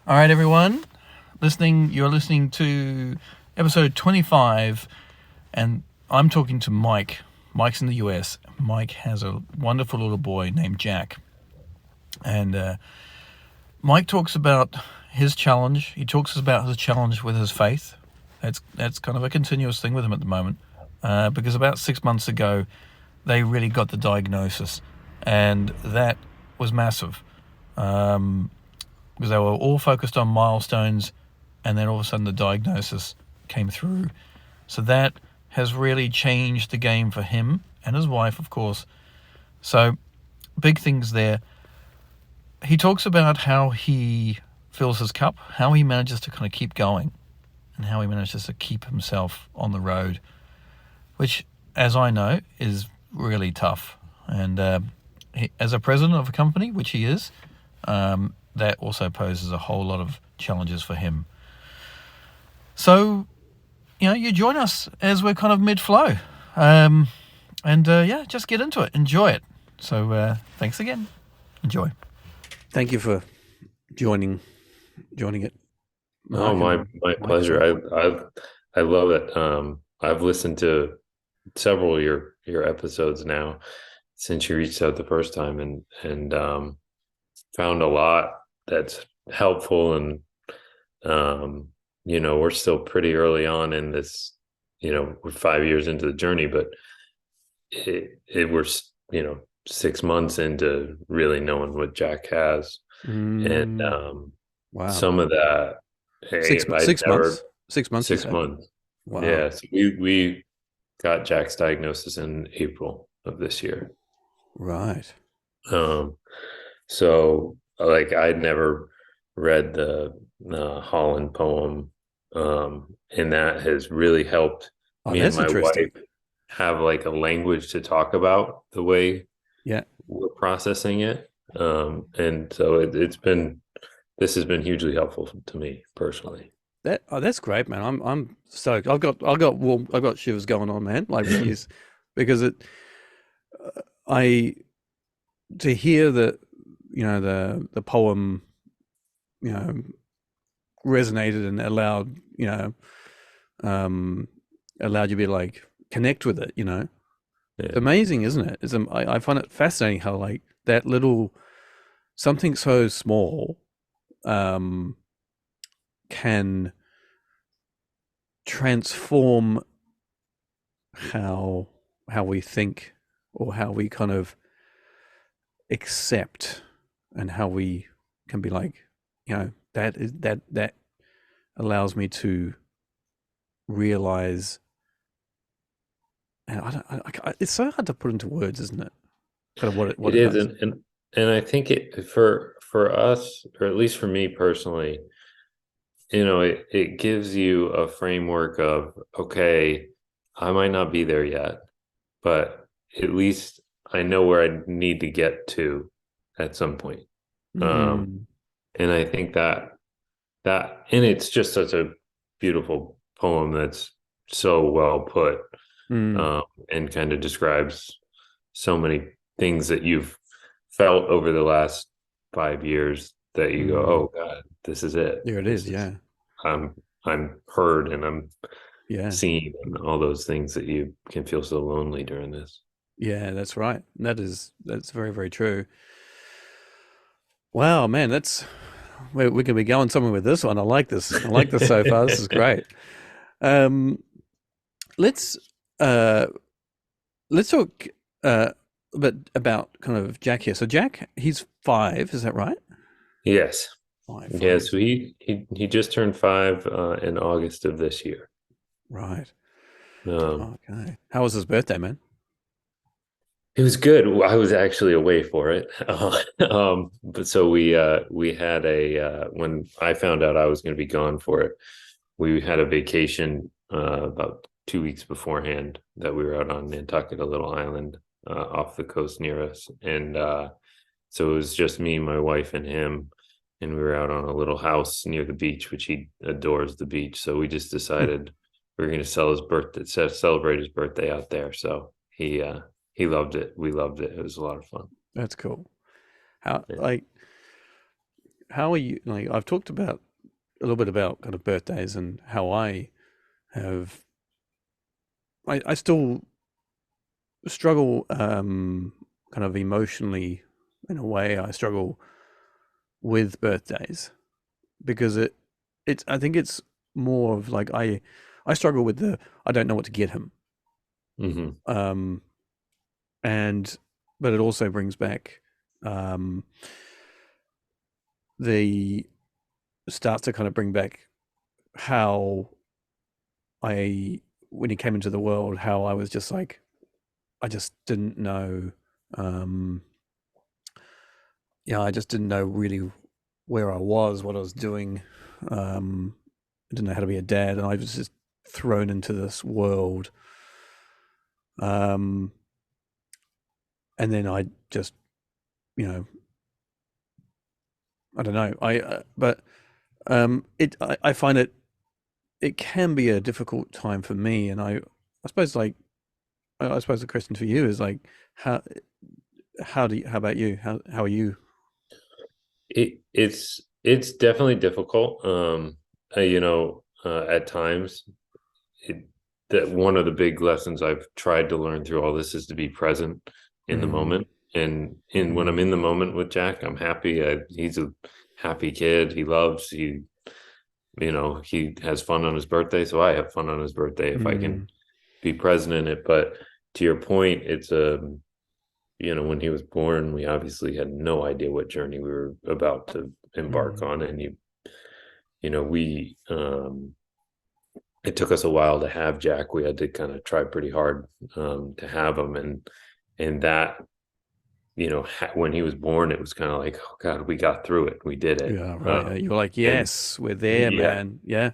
All right, everyone, you're listening to episode 25, and I'm talking to Mike. Mike's in the US. Mike has a wonderful little boy named Jack. And Mike talks about his challenge. He talks about his challenge with his faith. That's kind of a continuous thing with him at the moment. Because about 6 months ago, they really got the diagnosis, and that was massive. Because they were all focused on milestones, and then all of a sudden the diagnosis came through. So that has really changed the game for him and his wife, of course. So big things there. He talks about how he fills his cup, how he manages to kind of keep going, and how he manages to keep himself on the road, which, as I know, is really tough. And as a president of a company, which he is, that also poses a whole lot of challenges for him. So, you join us as we're kind of mid-flow. Just get into it. Enjoy it. So, thanks again. Enjoy. Thank you for joining it. Oh, my pleasure. I love it. I've listened to several of your episodes now since you reached out the first time, and found a lot that's helpful. And we're still pretty early on in this. We're 5 years into the journey, but we're 6 months into really knowing what Jack has. And Wow. some of that, Six months. 6 months. 6 months. Wow. Yeah. So we got Jack's diagnosis in April of this year. Right. So like I'd never read the Holland poem, and that has really helped me and my wife have like a language to talk about the way we're processing it. And so this has been hugely helpful to me personally. That's great, man. I'm stoked. I've got shivers going on, man. Like years, because to hear that, the poem, resonated and allowed you to be like connect with it. It's amazing, isn't it? I find it fascinating how like that little something so small can transform how we think, or how we kind of accept, and how we can be like, that allows me to realize. And it's so hard to put into words, isn't it? Kind of what it is, and I think it for us, or at least for me personally, it gives you a framework of, okay, I might not be there yet, but at least I know where I need to get to at some point. And I think that and it's just such a beautiful poem that's so well put, and kind of describes so many things that you've felt over the last 5 years that you go, oh God, this is it. There it is. Yeah. I'm heard, and I'm seen, and all those things that you can feel so lonely during this. Yeah, that's right. That's very, very true. Wow, man, we're going to be going somewhere with this one. I like this. I like this so far. This is great. Let's talk a bit about kind of Jack here. So Jack, he's 5, is that right? Yes. 5. Yeah, so he just turned 5 in August of this year. Right. Okay. How was his birthday, man? It was good. I was actually away for it. But so we had when I found out I was going to be gone for it, we had a vacation about 2 weeks beforehand that we were out on Nantucket, a little island off the coast near us. And so it was just me, my wife, and him. And we were out on a little house near the beach, which he adores the beach. So we just decided we were going to celebrate his birthday out there. So he loved it. We loved it. It was a lot of fun. That's cool. How, like, how are you? Like, I've talked about a little bit about kind of birthdays and how I have. I still struggle, kind of emotionally, in a way. I struggle with birthdays because I think it's more of like I struggle with the I don't know what to get him. Hmm. Um, and but it also brings back, um, the starts to kind of bring back how I when he came into the world, how I was just like I just didn't know, um, yeah, I just didn't know really where I was, what I was doing. Um, I didn't know how to be a dad, and I was just thrown into this world. Um, and then I just, you know, I don't know. But I find it can be a difficult time for me, and I suppose like I suppose the question for you is like how how about you? How are you? It's definitely difficult. At times, it, that one of the big lessons I've tried to learn through all this is to be present in the Mm, moment. And when I'm mm, in the moment with Jack, I'm happy. He's a happy kid. He has fun on his birthday, so I have fun on his birthday if I can mm, be present in it. But to your point, when he was born, we obviously had no idea what journey we were about to embark mm, on, and we it took us a while to have Jack. We had to kind of try pretty hard to have him, and that when he was born, it was kind of like, oh God, we got through it, we did it, yeah, right. You're like, and yes, we're there, yeah, man. Yeah,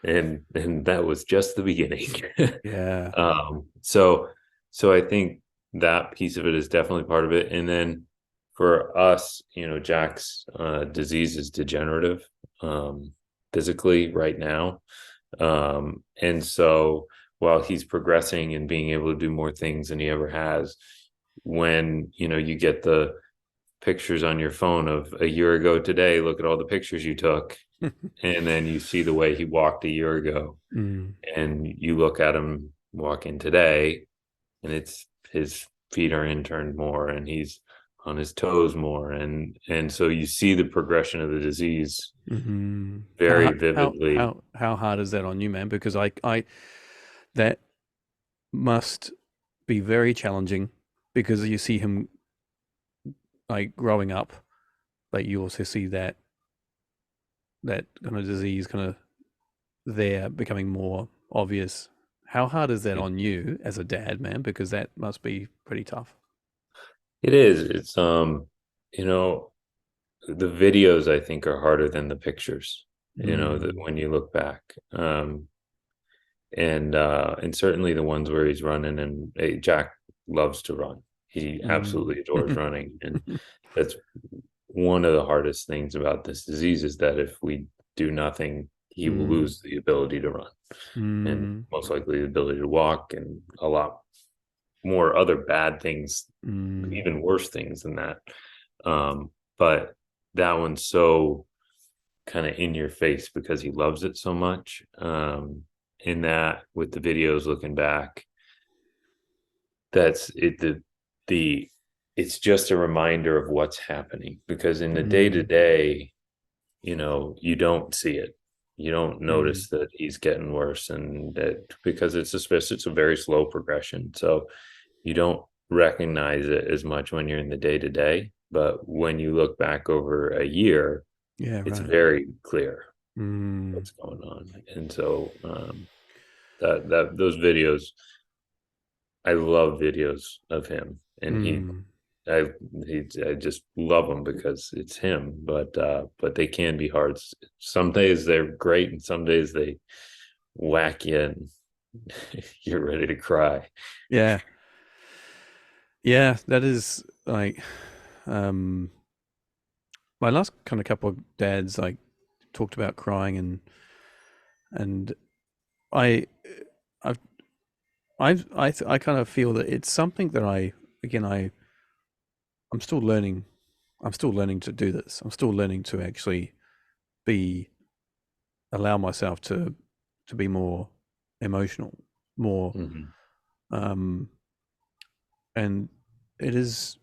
and that was just the beginning. yeah. So I think that piece of it is definitely part of it. And then for us, Jack's disease is degenerative, physically right now. And so while he's progressing and being able to do more things than he ever has, when you get the pictures on your phone of a year ago today, look at all the pictures you took, and then you see the way he walked a year ago, Mm, and you look at him walking today, and it's his feet are inturned more, and he's on his toes more, and so you see the progression of the disease hmm. very vividly. How hard is that on you, man? Because I that must be very challenging because you see him like growing up, but you also see that kind of disease kind of there becoming more obvious. How hard is that on you as a dad, man? Because that must be pretty tough. It is. It's you know, the videos I think are harder than the pictures. That Mm, when you look back, and certainly the ones where he's running, and Jack loves to run. He mm. absolutely adores running, and that's one of the hardest things about this disease is that if we do nothing, he will Mm, lose the ability to run, and mm, most likely the ability to walk, and a lot more other bad things, mm, even worse things than that. But that one's so kind of in your face because he loves it so much. In that, with the videos looking back, that's it. The it's just a reminder of what's happening, because in the day to mm, day, you don't see it. You don't mm. notice that he's getting worse, and that because it's a very slow progression. So you don't recognize it as much when you're in the day to day. But when you look back over a year, Yeah, it's right. very clear Mm, what's going on. And so that those videos, I love videos of him, and mm. I I just love them because it's him. But they can be hard. Some days they're great, and some days they whack you, and you're ready to cry. Yeah, yeah. That is like, um, my last kind of couple of dads like talked about crying and I I've I kind of feel that it's something that I'm still learning I'm still learning to do this. I'm still learning to actually be allow myself to be more emotional, more Hmm. um, and it is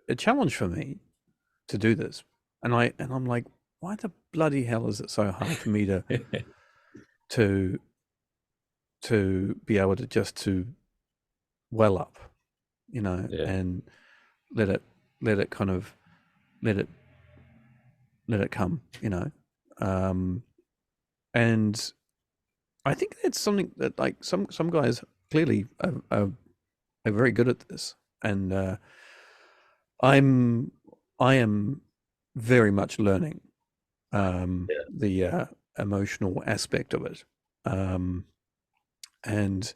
a challenge for me to do this. I'm like, why the bloody hell is it so hard for me to be able to just to well up, Yeah. and let it let it kind of let it let it come, um, and I think that's something that like some guys clearly are very good at this, and I'm I am very much learning Yeah. the emotional aspect of it, um, and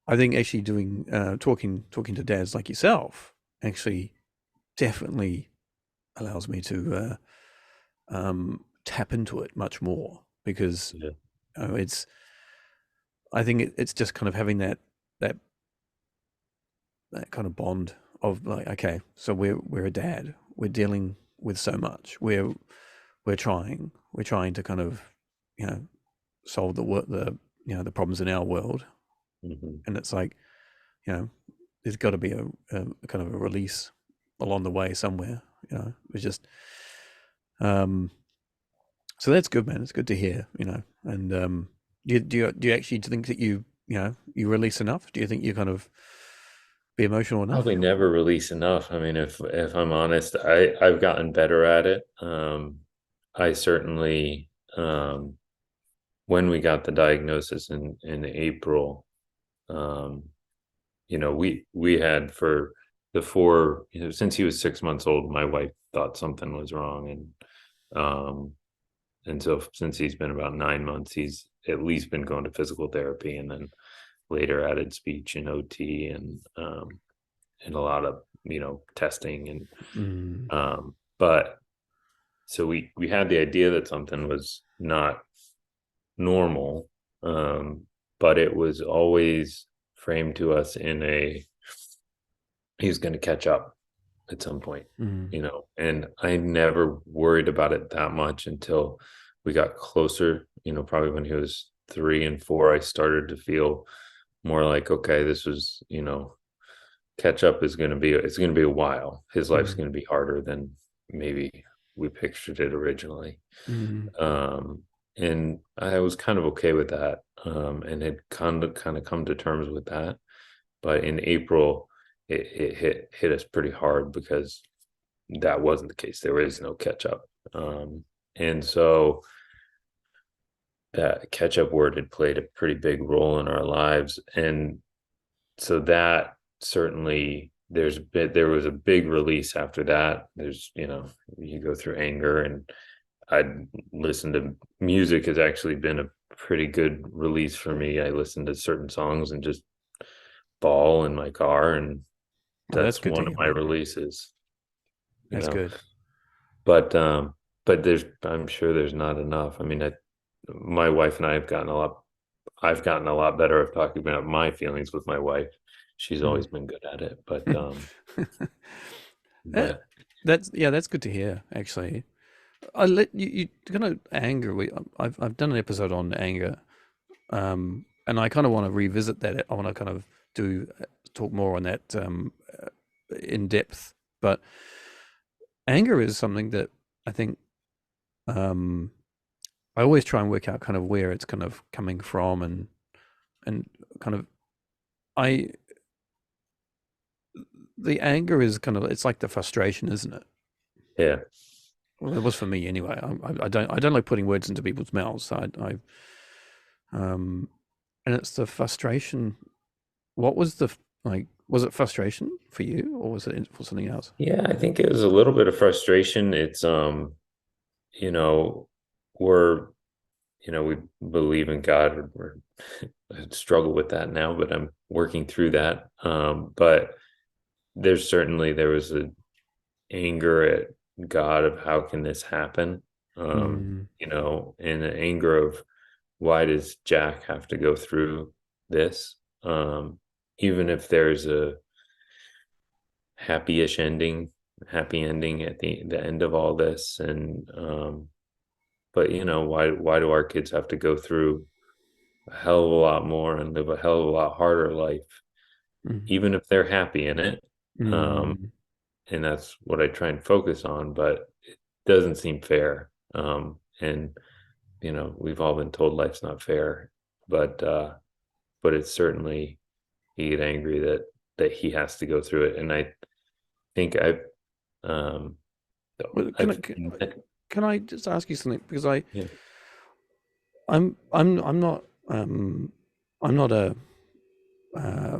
I think actually doing talking to dads like yourself actually definitely allows me to tap into it much more because Yeah. it's I think it's just kind of having that that kind of bond of like, okay, so we're a dad, we're dealing with so much, we're trying to kind of you know solve the the problems in our world, Hmm. and it's like there's got to be a kind of a release along the way somewhere. It's just um, so that's good, man. It's good to hear. And do you actually think that you release enough? Do you think you kind of be emotional Probably enough? never release enough. I mean, if I'm honest, I've gotten better at it. I certainly, when we got the diagnosis in April, um, we had for the four, since he was 6 months old, my wife thought something was wrong, and so since he's been about 9 months, he's at least been going to physical therapy, and then later added speech and OT, and a lot of testing, and Mm, but so we had the idea that something was not normal, um but it was always framed to us in a he's going to catch up at some point, mm, and I never worried about it that much until we got closer, probably when he was 3 and 4. I started to feel more like, okay, this was, catch up is going to be it's going to be a while. His life's mm, going to be harder than maybe we pictured it originally. mm, um and I was kind of okay with that, and had kind of come to terms with that. But in April, it hit us pretty hard because that wasn't the case. There is no catch up, and so that catch up word had played a pretty big role in our lives. And so that certainly, there was a big release after that. There's, you go through anger, and I'd listen to music has actually been a pretty good release for me. I listen to certain songs and just bawl in my car, and well, that's that's good to one of hear, my man. releases, you That's know. good. But I'm sure there's not enough. I mean, my wife and I have gotten a lot I've gotten a lot better at talking about my feelings with my wife. She's Mm. always been good at it, but That, but that's yeah, that's good to hear. Actually, I let you kind of anger. I've done an episode on anger, and I kind of want to revisit that. I want to kind of do talk more on that in depth. But anger is something that I think um, I always try and work out kind of where it's kind of coming from, and kind of I the anger is kind of it's like the frustration, isn't it? yeah. Well, it was for me anyway. I don't like putting words into people's mouths. And it's the frustration. What was like? Was it frustration for you, or was it for something else? Yeah, I think it was a little bit of frustration. It's you know, we're we believe in God. I struggle with that now, but I'm working through that. But there was a anger at God of how can this happen? Mm, And the anger of why does Jack have to go through this? Even if there's a happy-ish ending, happy ending at the end of all this. And but why do our kids have to go through a hell of a lot more and live a hell of a lot harder life, Mm. even if they're happy in it? Mm. And that's what I try and focus on, but it doesn't seem fair. And we've all been told life's not fair, but it's certainly, you get angry that he has to go through it. And I think um Well, I've can I just ask you something? Because yeah. I'm not I'm not a uh,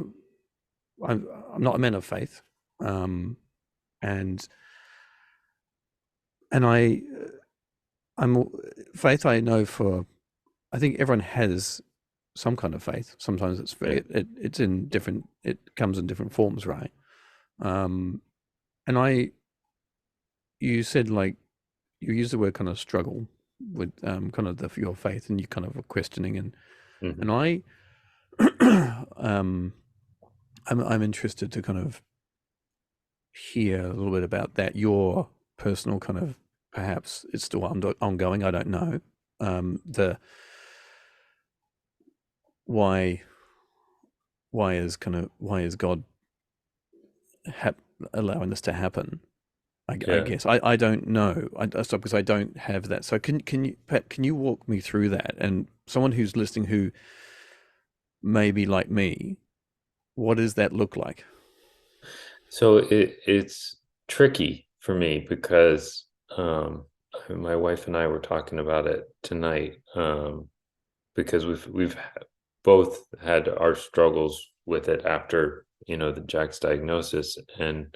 I'm not a man of faith, um, and and I'm faith. I know for I think everyone has some kind of faith. Sometimes Yeah. it's in different. It comes in different forms, right? Um, and you said like you use the word kind of struggle with kind of your faith, and you kind of were questioning, and Mhm. I I'm interested to kind of hear a little bit about that. Your personal kind of perhaps it's still ongoing. I don't know. The why why is God allowing this to happen? I Yeah. guess I don't know. I stop because I don't have that. So can you Pat, can you walk me through that? And someone who's listening who may be like me, what does that look like? So it's tricky for me because my wife and I were talking about it tonight, because both had our struggles with it after the Jack's diagnosis. And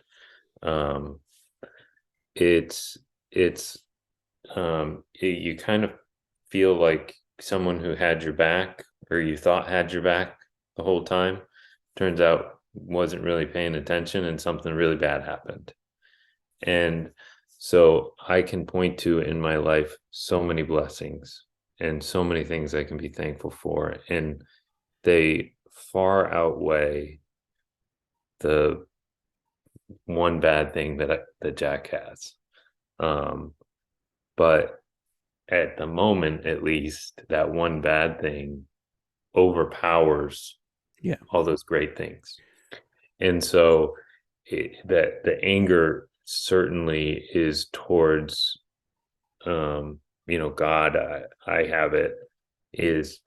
um, it's it's you kind of feel like someone who had your back, or you thought had your back the whole time, turns out wasn't really paying attention, and something really bad happened. And so I can point to in my life so many blessings and so many things I can be thankful for, and they far outweigh the one bad thing that Jack has. Um, but at the moment, at least, that one bad thing overpowers Yeah. all those great things. And so that the anger certainly is towards, God. I have it is,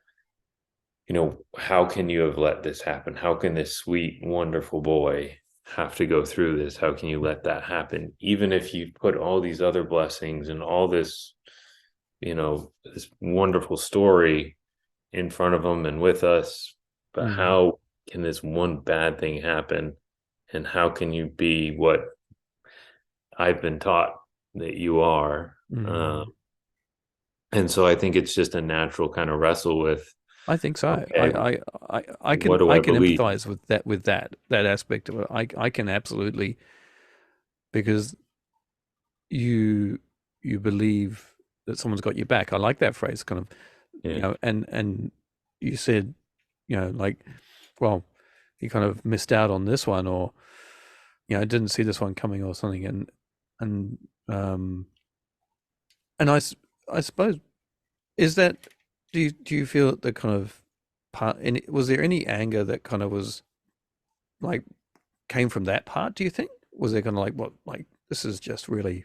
how can you have let this happen? How can this sweet, wonderful boy have to go through this? How can you let that happen? Even if you put all these other blessings and all this, this wonderful story in front of them and with us, but Mm. how can this one bad thing happen? And how can you be what I've been taught that you are? Mm. And so I think it's just a natural kind of wrestle with, I think so. okay, what do I I can believe? empathize with that aspect of it. I can absolutely because you you believe that someone's got your back. I like that phrase, kind of, Yeah. and you said, like, well, you kind of missed out on this one, or didn't see this one coming, or something, and um, and I suppose is that do you feel that the kind of part? And was there any anger that kind of was like came from that part? Do you think was there kind of like what like this is just really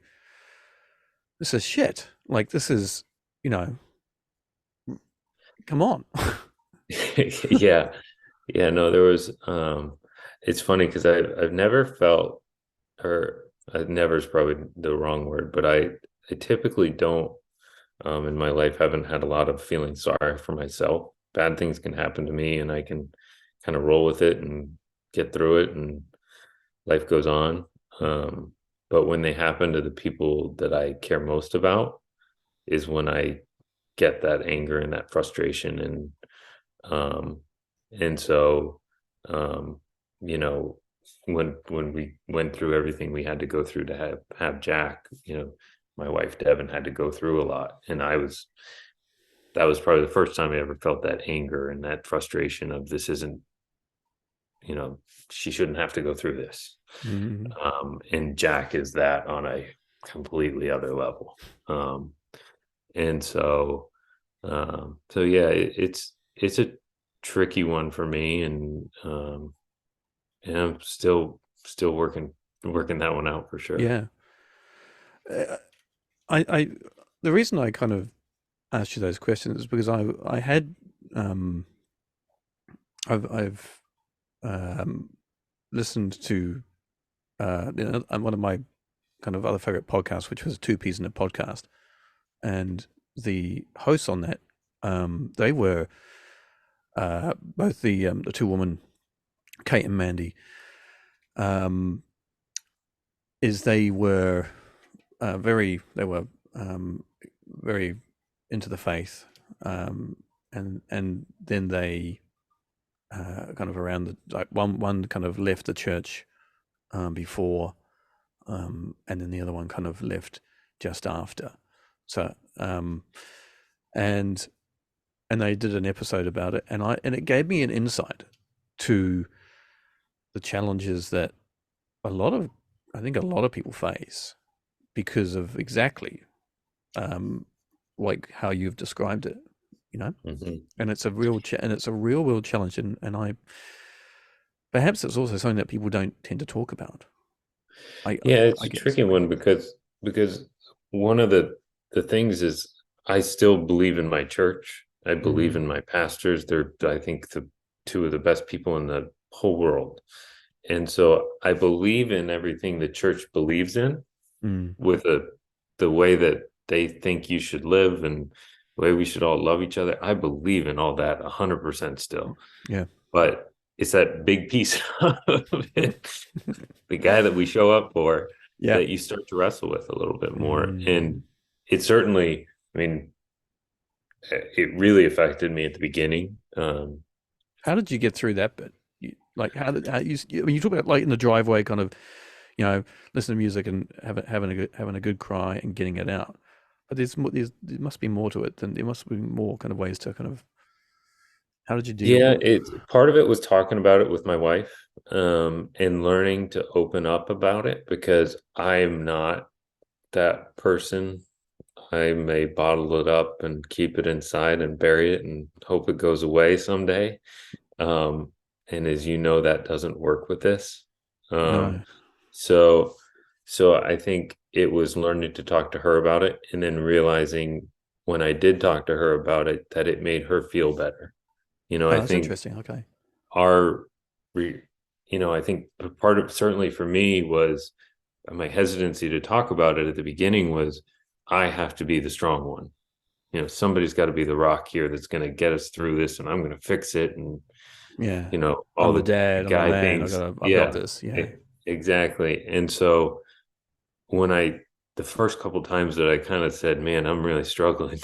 this is shit. Like this is, you know, come on. Yeah. Yeah, no, there was it's funny because I've never felt, or never is probably the wrong word, but I typically don't, in my life, haven't had a lot of feeling sorry for myself. Bad things can happen to me and I can kind of roll with it and get through it, and life goes on. Um, but when they happen to the people that I care most about is when I get that anger and that frustration. Um and so, um you know when we went through everything we had to go through to have Jack, my wife Devin had to go through a lot, and that was probably the first time I ever felt that anger and that frustration of, this isn't she shouldn't have to go through this. Mm. And Jack is that on a completely other level. And so yeah, it's a tricky one for me, and I'm still working that one out for sure. Yeah. I the reason I kind of asked you those questions is because I had I've listened to one of my kind of other favorite podcasts, which was Two Peas in a Podcast, and the hosts on that they were both the two women, Kate and Mandy, is they were very very into the faith, and then they kind of around the like one kind of left the church before, and then the other one kind of left just after. So and they did an episode about it, and it gave me an insight to the challenges that I think a lot of people face because of exactly like how you've described it, Mm-hmm. and it's a real world challenge, and I perhaps it's also something that people don't tend to talk about. Yeah, it's I a guess. tricky one because one of the things is I still believe in my church. I believe in my pastors. They're, I think, the two of the best people in the whole world. And so I believe in everything the church believes in, with the way that they think you should live and the way we should all love each other. I believe in all that 100% still. Yeah. But it's that big piece of it, the guy that we show up for, Yeah. that you start to wrestle with a little bit more. And it certainly, I mean, it really affected me at the beginning. How did you get through that bit? When you talk about like in the driveway, kind of, listen to music and having a good cry and getting it out. But there must be more to it than there must be more kind of ways to kind of. How did you deal? Yeah, part of it was talking about it with my wife, and learning to open up about it, because I'm not that person. I may bottle it up and keep it inside and bury it and hope it goes away someday. And as you know, that doesn't work with this. No. So I think it was learning to talk to her about it, and then realizing when I did talk to her about it, that it made her feel better. I That's think interesting. Okay. I think part of, certainly for me, was my hesitancy to talk about it at the beginning was, I have to be the strong one. Somebody's got to be the rock here that's going to get us through this, and I'm going to fix it. And, Yeah. all I'm the the dad, I'm the guy man, things. I've Yeah, got this. Yeah. exactly. And so when the first couple times that I kind of said, man, I'm really struggling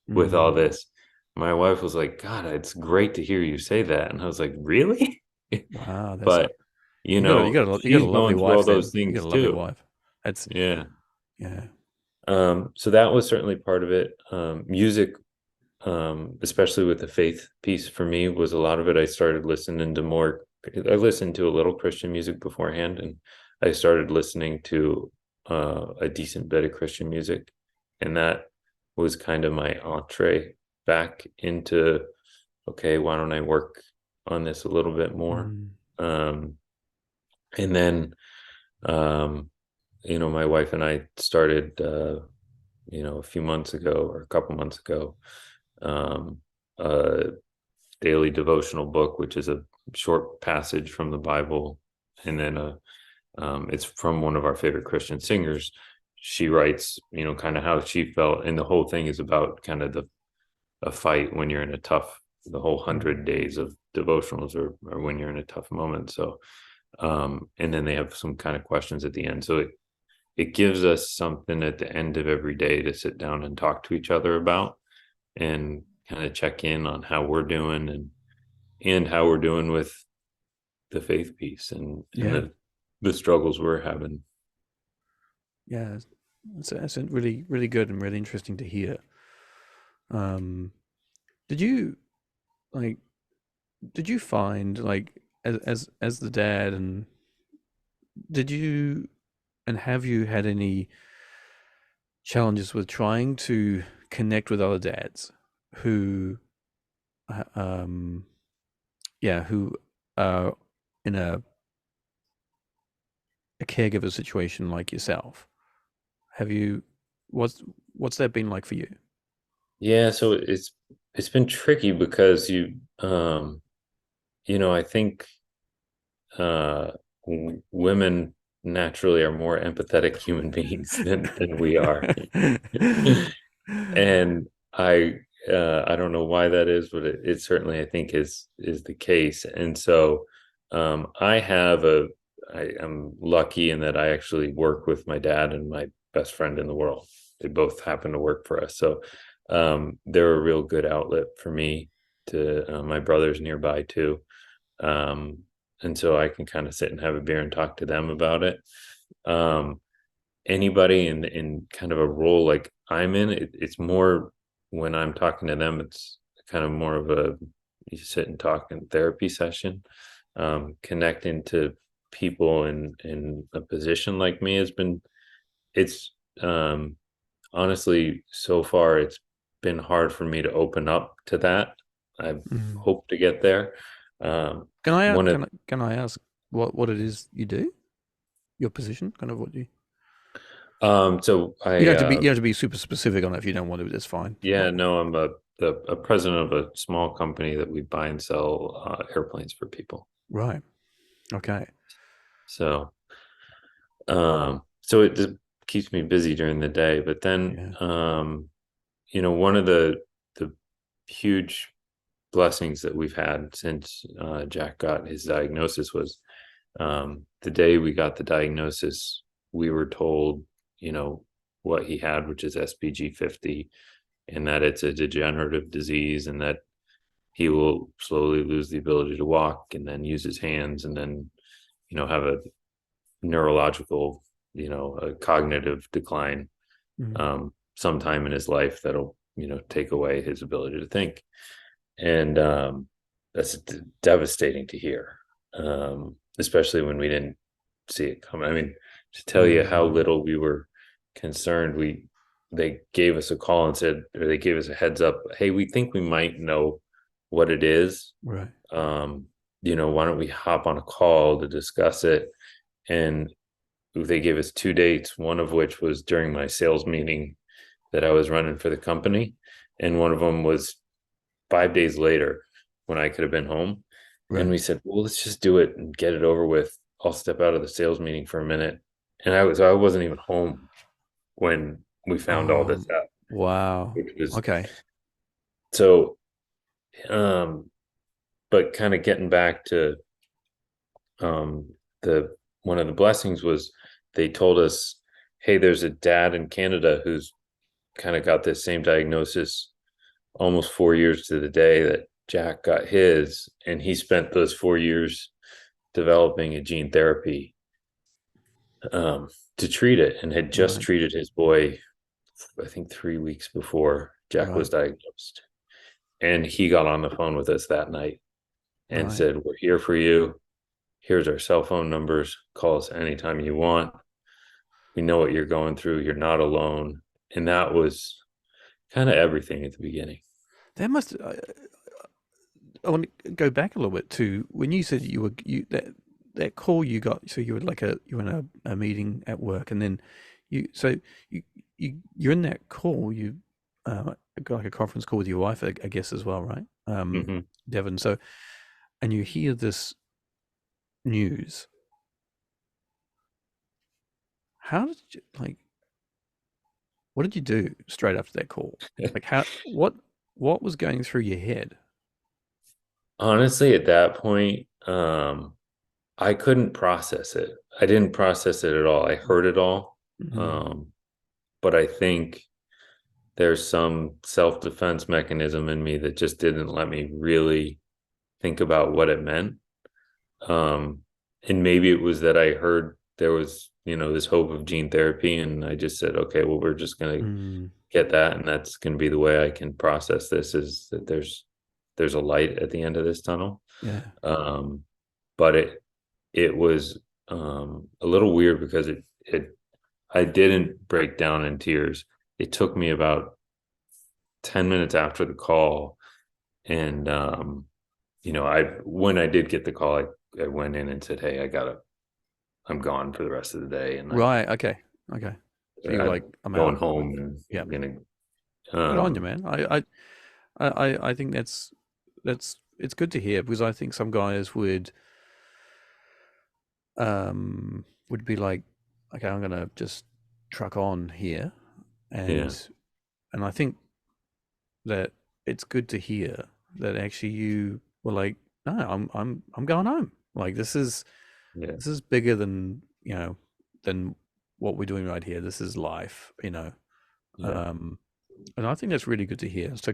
with all this, my wife was like, God, it's great to hear you say that. And I was like, really? Wow. But you got a she's lovely going through all wife then. those You got things a lovely too. wife. That's Yeah. yeah. So that was certainly part of it. Music, especially with the faith piece, for me, was a lot of it. I started listening to more. I listened to a little Christian music beforehand, and I started listening to a decent bit of Christian music, and that was kind of my entree back into, okay, why don't I work on this a little bit more? And then, my wife and I started, a few months ago, or a couple months ago, a daily devotional book, which is a short passage from the Bible, and then it's from one of our favorite Christian singers. She writes, kind of how she felt, and the whole thing is about kind of a fight when you're in the whole 100 days of devotionals, or when you're in a tough moment. So, and then they have some kind of questions at the end. So it gives us something at the end of every day to sit down and talk to each other about, and kind of check in on how we're doing, and how we're doing with the faith piece, and the struggles we're having. Yeah, it's really, really good and really interesting to hear. Did you find, like, as the dad, and did you and have you had any challenges with trying to connect with other dads who, um, yeah, who are in a caregiver situation like yourself? Have you what's that been like for you? Yeah, so it's been tricky because I think women naturally are more empathetic human beings than we are. And I don't know why that is, but it certainly I think is the case. And so I'm lucky in that I actually work with my dad and my best friend in the world. They both happen to work for us. So they're a real good outlet for me to my brother's nearby too. Um, and so I can kind of sit and have a beer and talk to them about it. Um, Anybody in kind of a role like I'm in, it's more when I'm talking to them, it's kind of more of a you sit and talk in therapy session. Connecting to people in a position like me has been it's honestly so far it's been hard for me to open up to that. I've Mm. hoped to get there. Um, Can I one of can I ask what it is you do? Your position, kind of what you. so You I don't have to be you don't have to be super specific on it if you don't want to. That's fine. Yeah, no, I'm a president of a small company that we buy and sell airplanes for people. Right. Okay. So, so it just keeps me busy during the day. But then, Yeah. one of the huge blessings that we've had since Jack got his diagnosis was the day we got the diagnosis, we were told, what he had, which is SPG 50, and that it's a degenerative disease, and that he will slowly lose the ability to walk and then use his hands and then have a neurological a cognitive decline Mm. sometime in his life that'll take away his ability to think. And that's devastating to hear, especially when we didn't see it coming. I mean, to tell you how little we were concerned, they gave us a call and said, or they gave us a heads up, hey, we think we might know what it is. Right. Why don't we hop on a call to discuss it? And they gave us 2 dates, one of which was during my sales meeting that I was running for the company, and one of them was 5 days later when I could have been home. Right. And we said, well, let's just do it and get it over with. I'll step out of the sales meeting for a minute. And I wasn't even home when we found all this out, Wow. which was Okay. so but kind of getting back to the one of the blessings was they told us, hey, there's a dad in Canada who's kind of got this same diagnosis almost 4 years to the day that Jack got his, and he spent those 4 years developing a gene therapy to treat it, and had just Right. treated his boy, I think 3 weeks before Jack was Right. diagnosed. And he got on the phone with us that night and Right. said, we're here for you. Here's our cell phone numbers. Call us anytime you want. We know what you're going through. You're not alone. And that was kind of everything at the beginning. That must. I want to go back a little bit to when you said that call you got. So you were you were in a meeting at work, and then you're in that call. You got like a conference call with your wife, I guess, as well, right? Mm-hmm. Devin. So, and you hear this news. How did you what did you do straight after that call? Like what was going through your head? Honestly, at that point, I couldn't process it. I didn't process it at all. I heard it all. Mm-hmm. But I think there's some self-defense mechanism in me that just didn't let me really think about what it meant. And maybe it was that I heard there was, this hope of gene therapy, and I just said, okay, well, we're just going to get that, and that's going to be the way I can process this, is that there's a light at the end of this tunnel. Yeah. but it was a little weird because I didn't break down in tears. It took me about 10 minutes after the call, and when I did get the call, I went in and said, "Hey, I'm gone for the rest of the day," and Right. Okay. So you're like, I'm going out. home and Yeah. I'm gonna. Good on you, man. I think that's it's good to hear, because I think some guys would be like, okay, I'm gonna just truck on here, Yeah. and I think that it's good to hear that actually you were like, no, I'm going home. Like this Yeah. is bigger than than what we're doing right here. This is life, Yeah. and I think that's really good to hear. So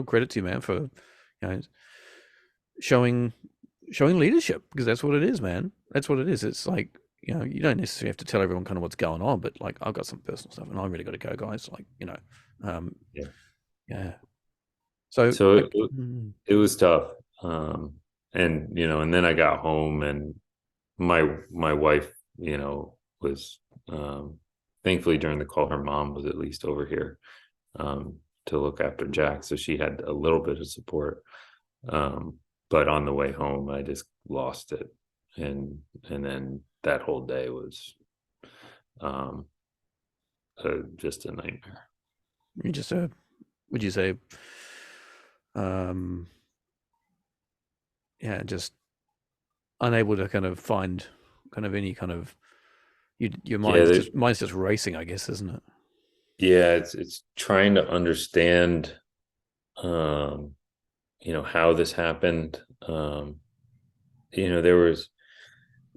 credit to you, man, for showing leadership, because that's what it is, man. That's what it is. It's like, you don't necessarily have to tell everyone kind of what's going on, but like, I've got some personal stuff and I really got to go, guys. Like, Yeah. yeah. So, So like, it was tough. And and then I got home, and my wife, was thankfully during the call, her mom was at least over here to look after Jack, so she had a little bit of support. But on the way home, I just lost it, and then that whole day was um, just a nightmare. you just, would you say, um, yeah, just unable to kind of find kind of any kind of, your Yeah, mind's just racing, I guess, isn't it? yeah, it's trying to understand, how this happened. There was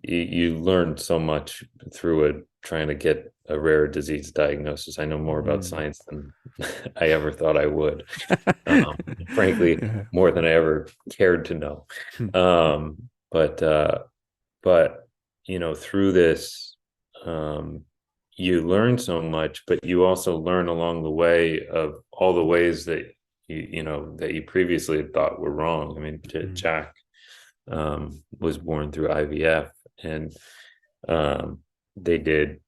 you learn so much through it, trying to get a rare disease diagnosis. I know more about science than I ever thought I would. Um, Frankly, Yeah. more than I ever cared to know. But through this, you learn so much, but you also learn along the way of all the ways that that you previously had thought were wrong. I mean, Jack was born through IVF, and they did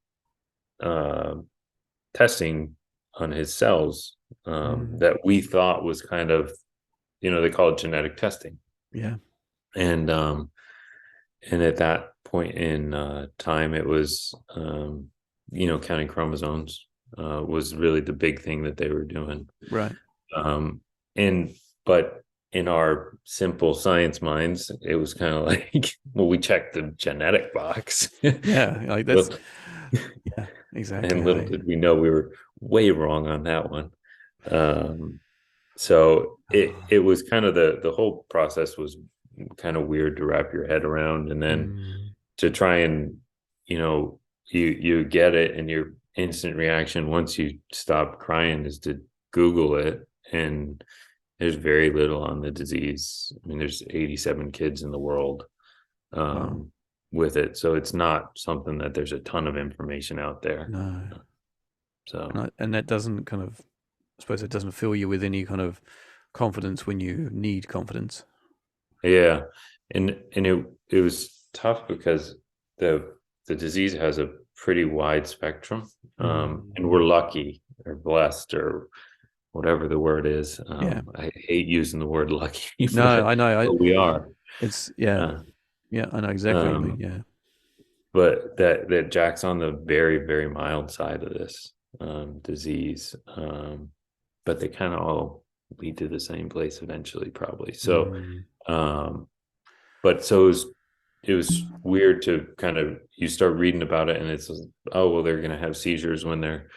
testing on his cells that we thought was kind of, they call it genetic testing. Yeah. And at that point in time, it was counting chromosomes was really the big thing that they were doing. Right. But in our simple science minds, it was kind of like, well, we checked the genetic box. Yeah. Like that's, yeah, exactly. And little did we know we were way wrong on that one. So it was kind of the whole process was kind of weird to wrap your head around, and then to try and you get it, and your instant reaction once you stop crying is to Google it, and there's very little on the disease. I mean, there's 87 kids in the world with it, so it's not something that there's a ton of information out there. No. So and that doesn't kind of, I suppose it doesn't fill you with any kind of confidence when you need confidence. Yeah, and it was tough because the disease has a pretty wide spectrum, and we're lucky or blessed or whatever the word is. I hate using the word lucky. No, I know. We are. It's yeah, I know exactly what you mean. Yeah, but that Jack's on the very, very mild side of this disease, but they kind of all lead to the same place eventually, probably. So, but so it was weird to kind of, you start reading about it, and it's, oh well, they're going to have seizures when they're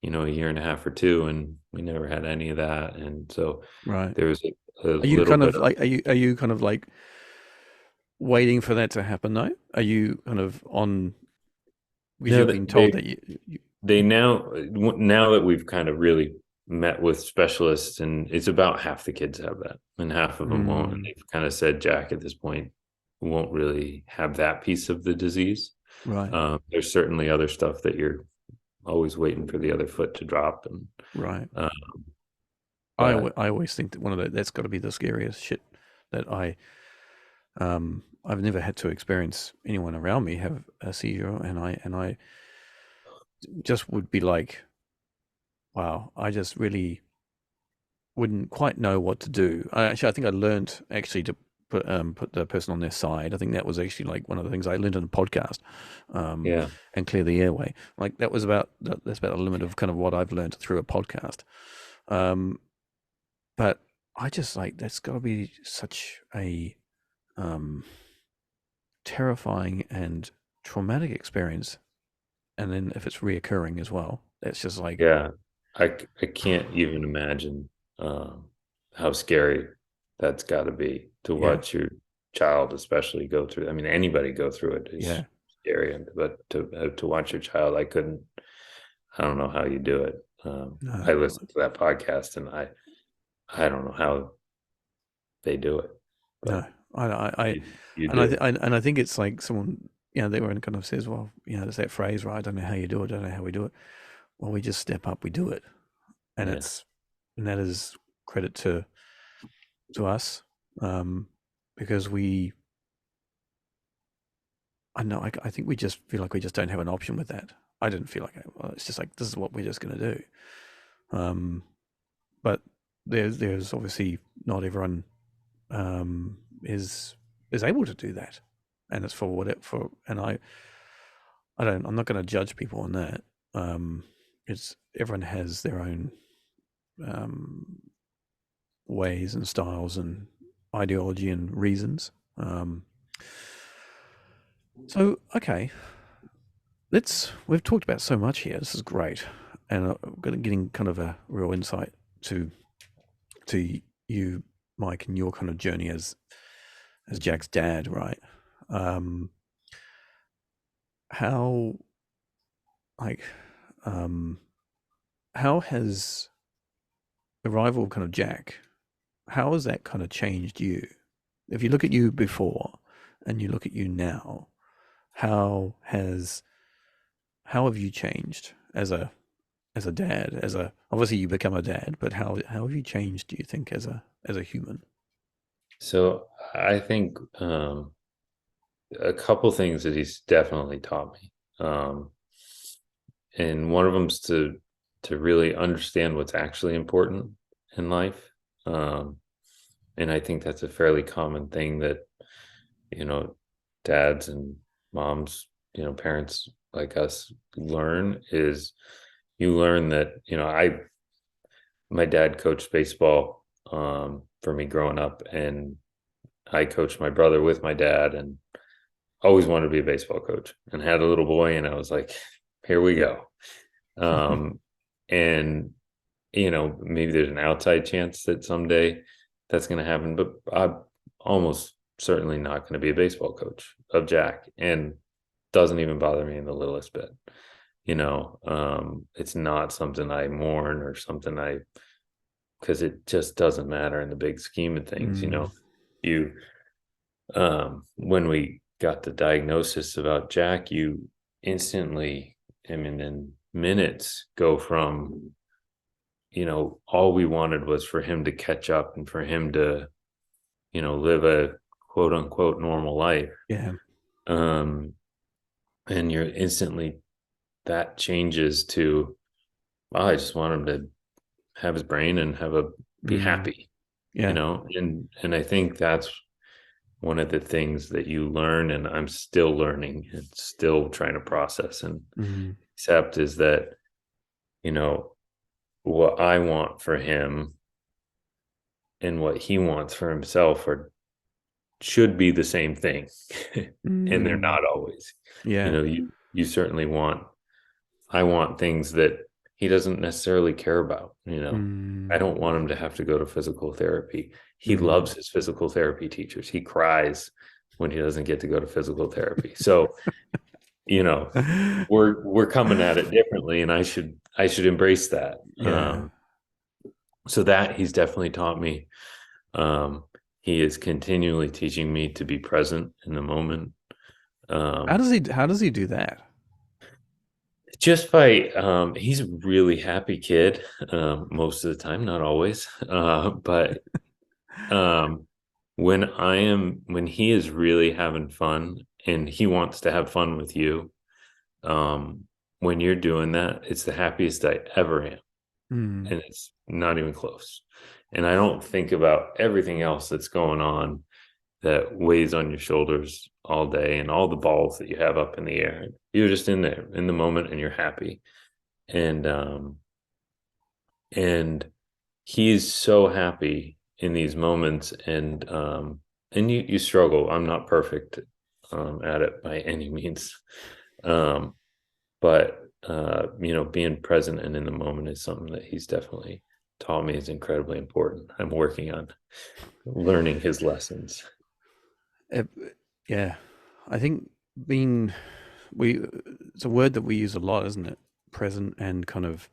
a year and a half or two, and we never had any of that. And so right, there was are you kind of like, are you kind of like waiting for that to happen though? Are you kind of on, because you've been told that they now that we've kind of really met with specialists, and it's about half the kids have that and half of them won't, and they've kind of said Jack at this point won't really have that piece of the disease. Right. There's certainly other stuff that you're always waiting for the other foot to drop, and right. I always think that that's got to be the scariest shit that I've never had to experience anyone around me have a seizure, and I just would be like, wow, I just really wouldn't quite know what to do. I think I learned actually to put the person on their side. I think that was actually like one of the things I learned in the podcast, Yeah. and clear the airway. Like that's about the limit of kind of what I've learned through a podcast. But I just like that's got to be such a terrifying and traumatic experience, and then if it's reoccurring as well, that's just like Yeah. I can't even imagine how scary that's got to be to yeah, watch your child, especially go through. I mean, anybody go through it is yeah, scary, but to watch your child, I couldn't. I don't know how you do it. I no, listened to that podcast, and I don't know how they do it, no. but I you and do. I think it's like someone, they were kind of says, well, there's that phrase, right? I don't know how you do it, I don't know how we do it. Well, we just step up, we do it, and Yeah. that is credit to us, because I know I think we just feel like we just don't have an option with that. I didn't feel like well, it's just like this is what we're just going to do. But there's obviously not everyone is able to do that, and it's for what it for. And I'm not going to judge people on that. It's everyone has their own ways and styles and ideology and reasons. So okay, we've talked about so much here. This is great, and getting kind of a real insight to you, Mike, and your kind of journey as Jack's dad, right? How like how has the arrival of kind of Jack? How has that kind of changed you? If you look at you before and you look at you now, how have you changed as a dad? Obviously you become a dad, but how have you changed? Do you think as a human? So I think a couple things that he's definitely taught me, and one of them's to really understand what's actually important in life, and I think that's a fairly common thing that you know dads and moms, parents like us learn is you learn that my dad coached baseball for me growing up, and I coached my brother with my dad, and always wanted to be a baseball coach, and had a little boy, and I was like, here we go. Um, and maybe there's an outside chance that someday that's going to happen, but I'm almost certainly not going to be a baseball coach of Jack, and doesn't even bother me in the littlest bit. It's not something I mourn or something because it just doesn't matter in the big scheme of things. You when we got the diagnosis about Jack, you instantly, I mean, in minutes go from, all we wanted was for him to catch up and for him to, live a quote unquote normal life. Yeah. Um, and you're instantly, that changes to, well, I just want him to have his brain and be happy, Yeah. and I think that's one of the things that you learn, and I'm still learning and still trying to process and accept, is that, what I want for him and what he wants for himself should be the same thing. And they're not always. Yeah. You certainly I want things that he doesn't necessarily care about. I don't want him to have to go to physical therapy. He loves his physical therapy teachers. He cries when he doesn't get to go to physical therapy. So, we're coming at it differently, and I should embrace that. Yeah. So that he's definitely taught me. He is continually teaching me to be present in the moment. How does he do that? Just by he's a really happy kid most of the time, not always, but when he is really having fun and he wants to have fun with you, when you're doing that, it's the happiest I ever am. Mm. And it's not even close. And I don't think about everything else that's going on that weighs on your shoulders all day and all the balls that you have up in the air. You're just in there in the moment and you're happy. And he's so happy in these moments, and you struggle. I'm not perfect at it by any means. But being present and in the moment is something that he's definitely taught me is incredibly important. I'm working on learning his lessons. Yeah, I think it's a word that we use a lot, isn't it? Present and kind of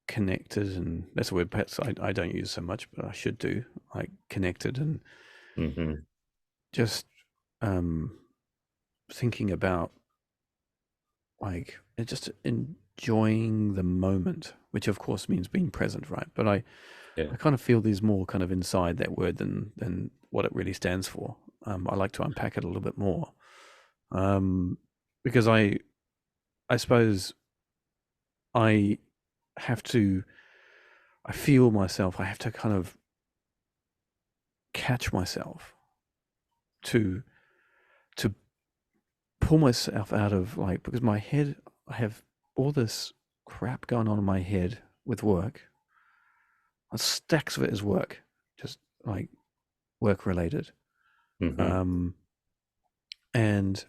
connected, and that's a word perhaps I don't use so much, but I should do, like connected and Mm-hmm. just thinking about like just enjoying the moment, which of course means being present, right? But I kind of feel there's more kind of inside that word than what it really stands for. I like to unpack it a little bit more, because I suppose I feel myself. I have to kind of catch myself to pull myself out of, like, because my head, I have all this crap going on in my head with work. Stacks of it is work, just like work related. Mm-hmm. And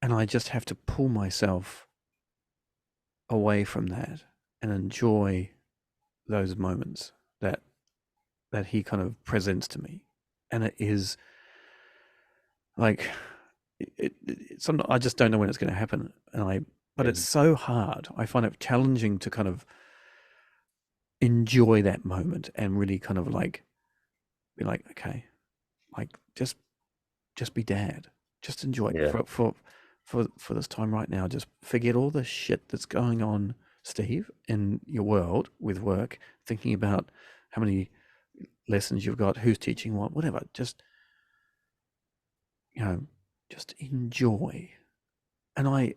I just have to pull myself away from that and enjoy those moments that he kind of presents to me. And it is like I just don't know when it's going to happen, but it's so hard. I find it challenging to kind of enjoy that moment and really kind of like be like, okay, like just be dad, just enjoy it for this time right now. Just forget all the shit that's going on, Steve, in your world with work, thinking about how many lessons you've got, who's teaching what, whatever. Just, just enjoy. And I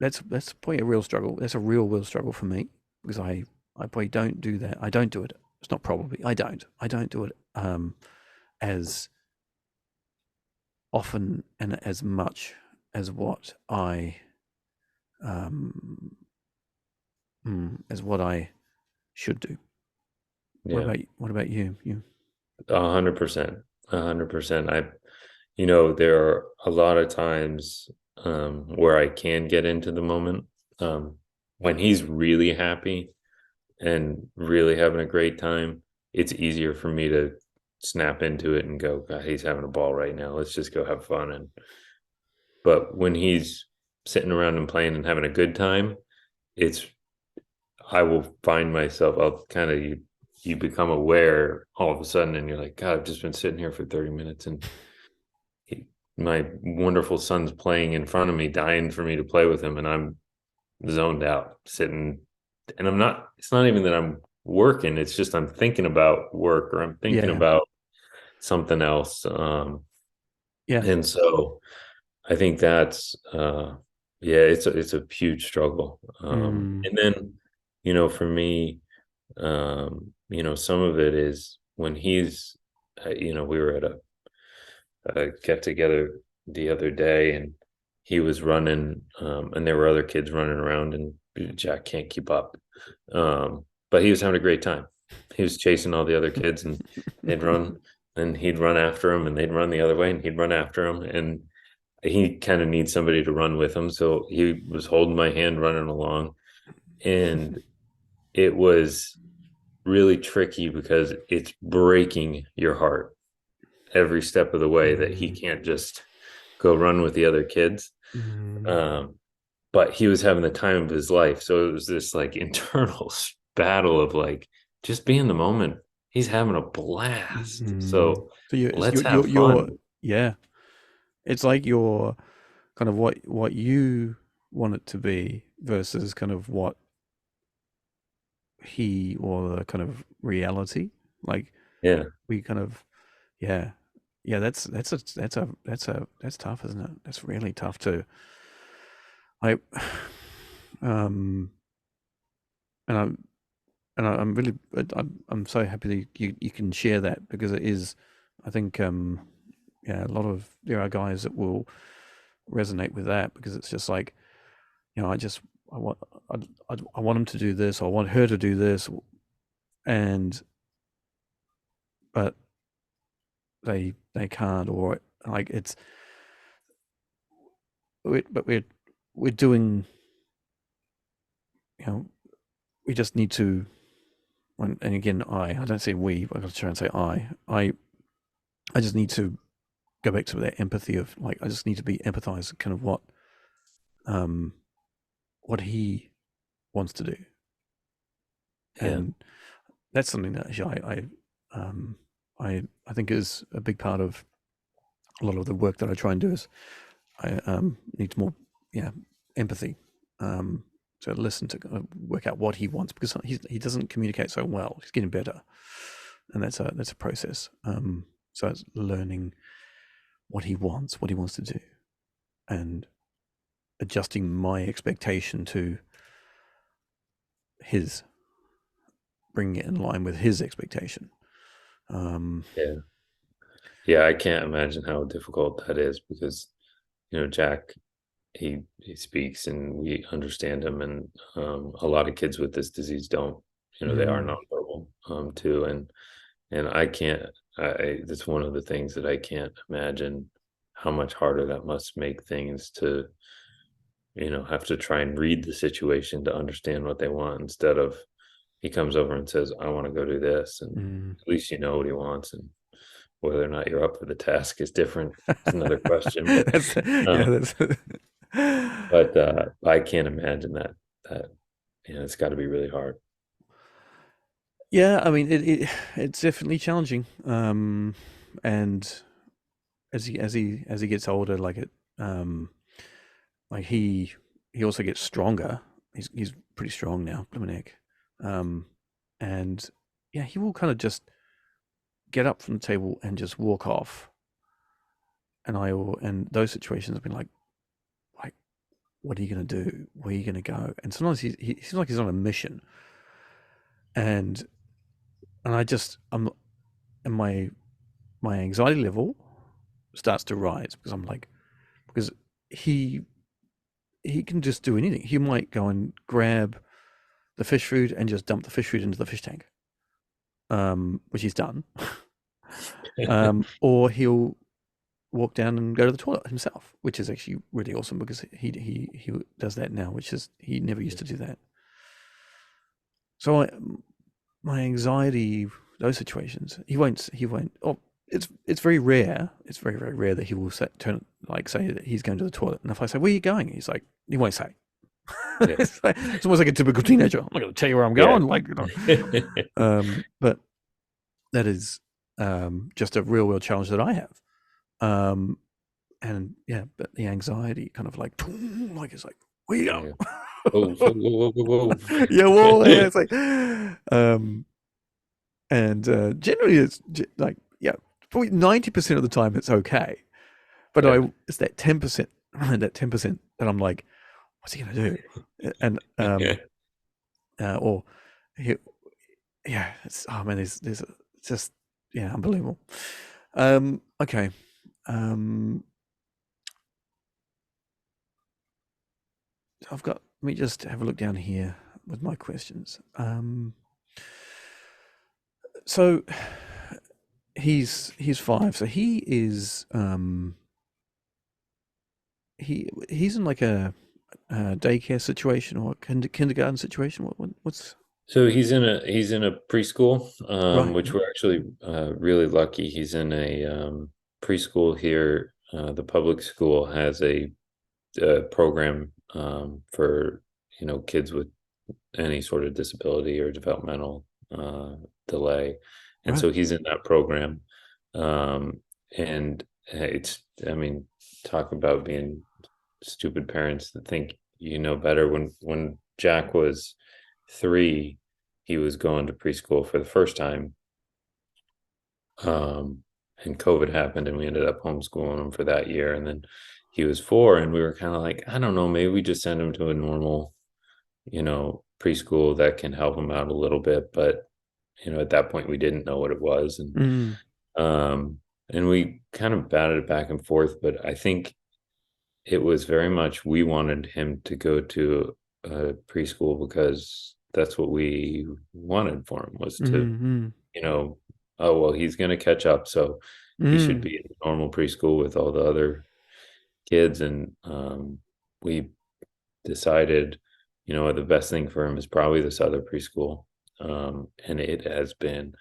that's probably a real struggle. That's a real struggle for me, because I probably don't do that. I don't do it. It's not probably. I don't do it as often and as much as what I should do. Yeah. What about you? 100%. 100%. There are a lot of times where I can get into the moment. When he's really happy and really having a great time, it's easier for me to snap into it and go, God, he's having a ball right now. Let's just go have fun. But when he's sitting around and playing and having a good time, I will find myself, I'll kind of, you become aware all of a sudden and you're like, God, I've just been sitting here for 30 minutes and my wonderful son's playing in front of me, dying for me to play with him. And I'm zoned out sitting, and it's not even that I'm working. It's just, I'm thinking about work or I'm thinking about something else. And so I think that's, it's a huge struggle. And then, for me, some of it is when he's, we were at a get together the other day and he was running, and there were other kids running around and Jack can't keep up. But he was having a great time. He was chasing all the other kids and they'd run and he'd run after him and they'd run the other way and he'd run after him. And he kind of needs somebody to run with him. So he was holding my hand running along, and it was really tricky because it's breaking your heart every step of the way that he can't just go run with the other kids. But he was having the time of his life. So it was this like internal battle of like, just be in the moment. He's having a blast. So let's have fun. Yeah. It's like you're kind of what you want it to be versus kind of what he or the kind of reality. Like Yeah. we kind of, yeah, yeah. That's tough, isn't it? That's really tough to. I, um, and I'm really I'm so happy that you can share that, because it is, I think, yeah, there are guys that will resonate with that, because it's just like, I want I want him to do this, or I want her to do this, and but they can't, or like but we're doing, you know, we just need to, and again, I don't say we, but I got to try and say I just need to go back to that empathy of, like, I just need to be empathized kind of um what he wants to do. Yeah. And that's something that actually I think is a big part of a lot of the work that I try and do. Is I need more, yeah, empathy, to listen, to work out what he wants, because he doesn't communicate so well. He's getting better, and that's a process. So it's learning what he wants to do, and adjusting my expectation to his, bringing it in line with his expectation. Yeah. Yeah, I can't imagine how difficult that is, because Jack, he speaks and we understand him, and a lot of kids with this disease don't. They are Mm, nonverbal too, and I can't. That's one of the things that I can't imagine how much harder that must make things to have to try and read the situation to understand what they want, instead of he comes over and says, I want to go do this, and mm. at least you know what he wants, and whether or not you're up for the task is different. It's another question, but Yeah, um, that's I can't imagine that it's got to be really hard. yeah. I mean, it's definitely challenging. And as he gets older, like he also gets stronger. He's pretty strong now, Dominic. Um, and yeah, he will kind of just get up from the table and just walk off. And and those situations have been like, what are you going to do? Where are you going to go? And sometimes he seems like he's on a mission. And I just and my anxiety level starts to rise, because I'm like, because he he can just do anything. He might go and grab the fish food and just dump the fish food into the fish tank, which he's done. Or he'll walk down and go to the toilet himself, which is actually really awesome, because he does that now, which is, he never used to do that. So my anxiety, those situations, he won't. Oh, it's very rare. It's very, very rare that he will say that he's going to the toilet, and if I say, where are you going, he's like, he won't say. Yeah. It's almost like a typical teenager. I'm not going to tell you where I'm Yeah. going. But that is just a real world challenge that I have. And yeah, but the anxiety kind of like it's like, where you go? Whoa, whoa, whoa, whoa, whoa. Yeah, well, yeah, it's like, and generally it's like, yeah, probably 90% of the time it's okay, but Yeah. it's that 10%, that I'm like, what's he gonna do? And or he, yeah, it's, oh man, there's it's just, yeah, unbelievable. Okay. Let me just have a look down here with my questions. So he's 5, so he is, he's in like a daycare situation, or kindergarten situation. What's So he's in a preschool, right? which we're actually really lucky. He's in a preschool here. The public school has a program for kids with any sort of disability or developmental delay, and Right. so he's in that program. And it's, I mean, talk about being stupid parents that think better. When Jack was 3, he was going to preschool for the first time. And COVID happened and we ended up homeschooling him for that year. And then he was 4 and we were kind of like, I don't know, maybe we just send him to a normal, preschool that can help him out a little bit. But, at that point we didn't know what it was. And we kind of batted it back and forth, but I think it was very much we wanted him to go to a preschool because that's what we wanted for him was to, Mm-hmm. oh, well, he's going to catch up. So he should be in a normal preschool with all the other kids. And we decided, the best thing for him is probably this other preschool. And it has been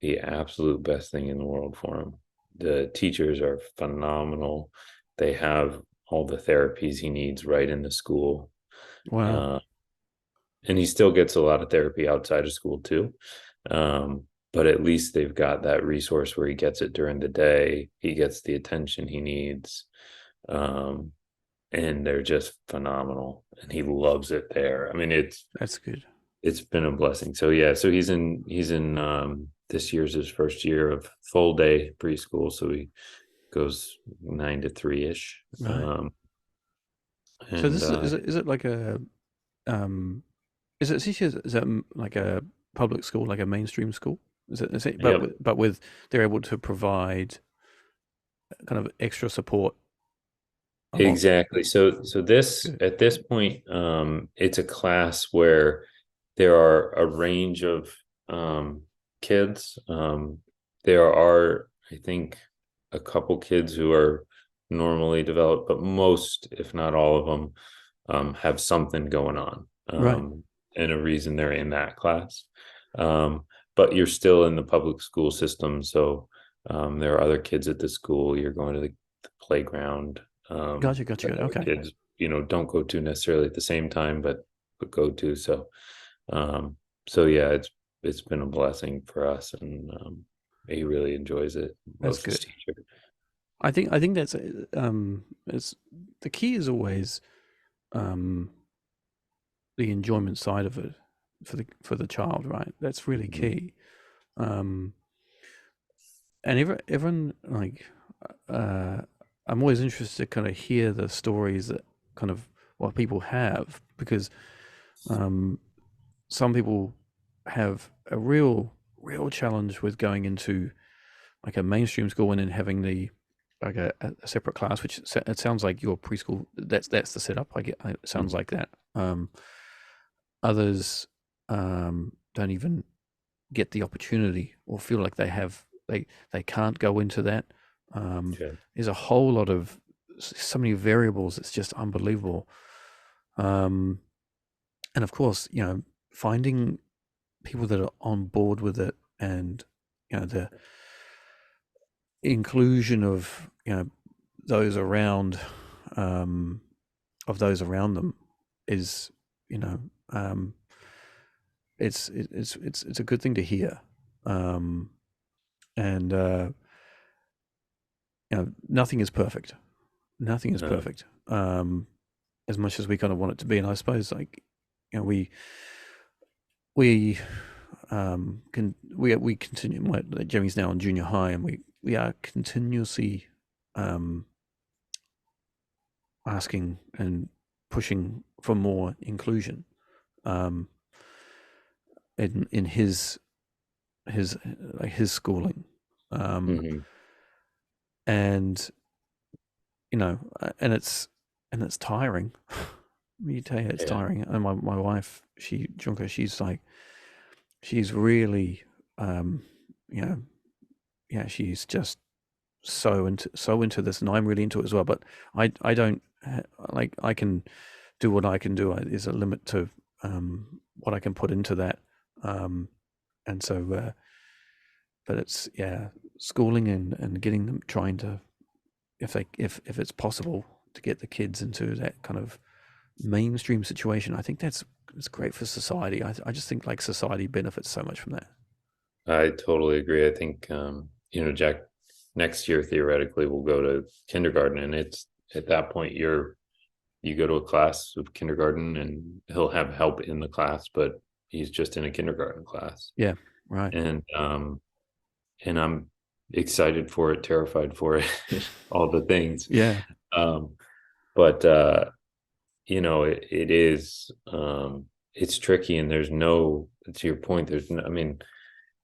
the absolute best thing in the world for him. The teachers are phenomenal. They have all the therapies he needs right in the school. Wow. And he still gets a lot of therapy outside of school too. But at least they've got that resource where he gets it during the day. He gets the attention he needs. And they're just phenomenal. And he loves it there. I mean, That's good. it's been a blessing. So yeah, so he's in this year's his first year of full day preschool. So he goes 9 to 3 ish. Right. So And this is it like a is it like a public school, like a mainstream school? Is it yep, but with they're able to provide kind of extra support along. exactly. So this Good. at this point, it's a class where there are a range of kids. There are, I think, a couple kids who are normally developed, but most, if not all of them, have something going on, Right. and a reason they're in that class. But you're still in the public school system, so there are other kids at the school. You're going to the playground. Gotcha. That other Okay. kids, don't go to necessarily at the same time, but go to. So yeah, it's been a blessing for us, and he really enjoys it. That's Loves his good. teacher. I think that's it's the key is always um the enjoyment side of it for the child, right? That's really Mhm. key. Um and everyone like I'm always interested to kind of hear the stories that kind of what people have because some people have a real challenge with going into like a mainstream school and then having the like a separate class, which it sounds like your preschool. That's the setup. It sounds Mhm. like that. Others don't even get the opportunity or feel like they can't go into that. Okay. There's a whole lot of so many variables. It's just unbelievable. And of course, finding people that are on board with it and the inclusion of those around those around them is it's a good thing to hear, and nothing is perfect. Nothing is No. perfect. As much as we kind of want it to be, and I suppose like we continue. Jamie's now in junior high, and we are continuously asking and pushing for more inclusion in his schooling, Mhm. and and it's tiring. Let me tell you, it's Yeah. tiring. And my wife, Junko, she's really she's just so into this, and I'm really into it as well. But I don't like I can do what I can do. There's a limit to what I can put into that, and so. But it's schooling and getting them trying to if it's possible to get the kids into that kind of mainstream situation. I think it's great for society. I just think like society benefits so much from that. I totally agree. I think Jack next year theoretically will go to kindergarten, and it's at that point you go to a class of kindergarten and he'll have help in the class, but he's just in a kindergarten class. Yeah. Right. And I'm excited for it, terrified for it, all the things. Yeah. But it is, it's tricky, and there's no, to your point, there's no, I mean,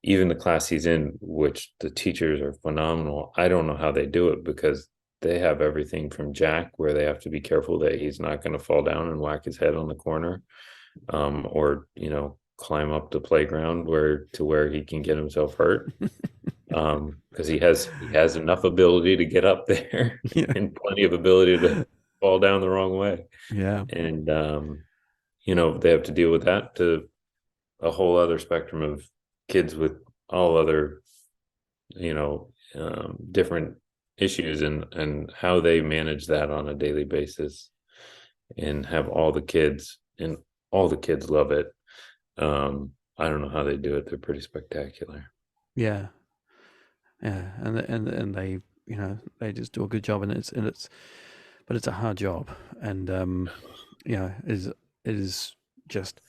even the class he's in, which the teachers are phenomenal, I don't know how they do it, because they have everything from Jack, where they have to be careful that he's not going to fall down and whack his head on the corner, or climb up the playground where he can get himself hurt, because he has enough ability to get up there Yeah. and plenty of ability to fall down the wrong way. Yeah. And they have to deal with that, to a whole other spectrum of kids with all other different issues, and how they manage that on a daily basis, and have all the kids, and all the kids love it. I don't know how they do it. They're pretty spectacular. Yeah. Yeah. And they, they just do a good job, but it's a hard job. And, it is just,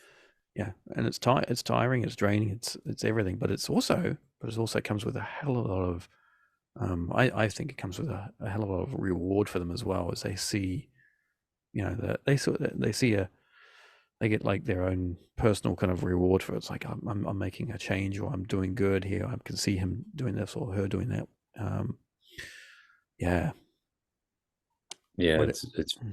yeah. And it's tiring, it's draining, it's everything, but it also comes with a hell of a lot of, I think it comes with a hell of a lot of reward for them as well, as they see, that they get like their own personal kind of reward for it. It's like, I'm making a change, or I'm doing good here. I can see him doing this or her doing that. Yeah. Yeah, What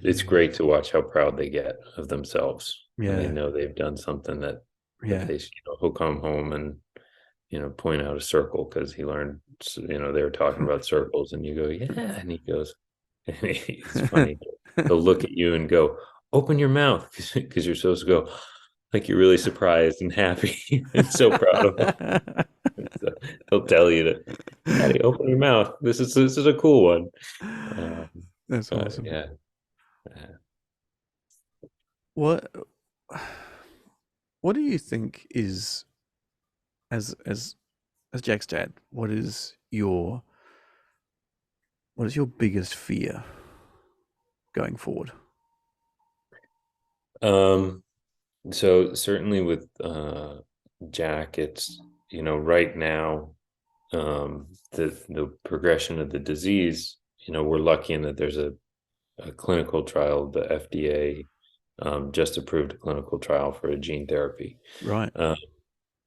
it's great to watch how proud they get of themselves when they Yeah. know they've done something that Yeah. they, he'll come home and point out a circle, because he learned, they were talking about circles, and you go, yeah, and he goes, and it's funny, he'll look at you and go, open your mouth, because you're supposed to go like you're really surprised and happy and so proud of him. So he'll tell you to, Daddy, open your mouth. This is a cool one. That's awesome. Yeah. What do you think is, as Jack's dad, what is your biggest fear going forward? So certainly with Jack, it's right now, the progression of the disease, we're lucky in that there's a clinical trial. The FDA just approved a clinical trial for a gene therapy, Right.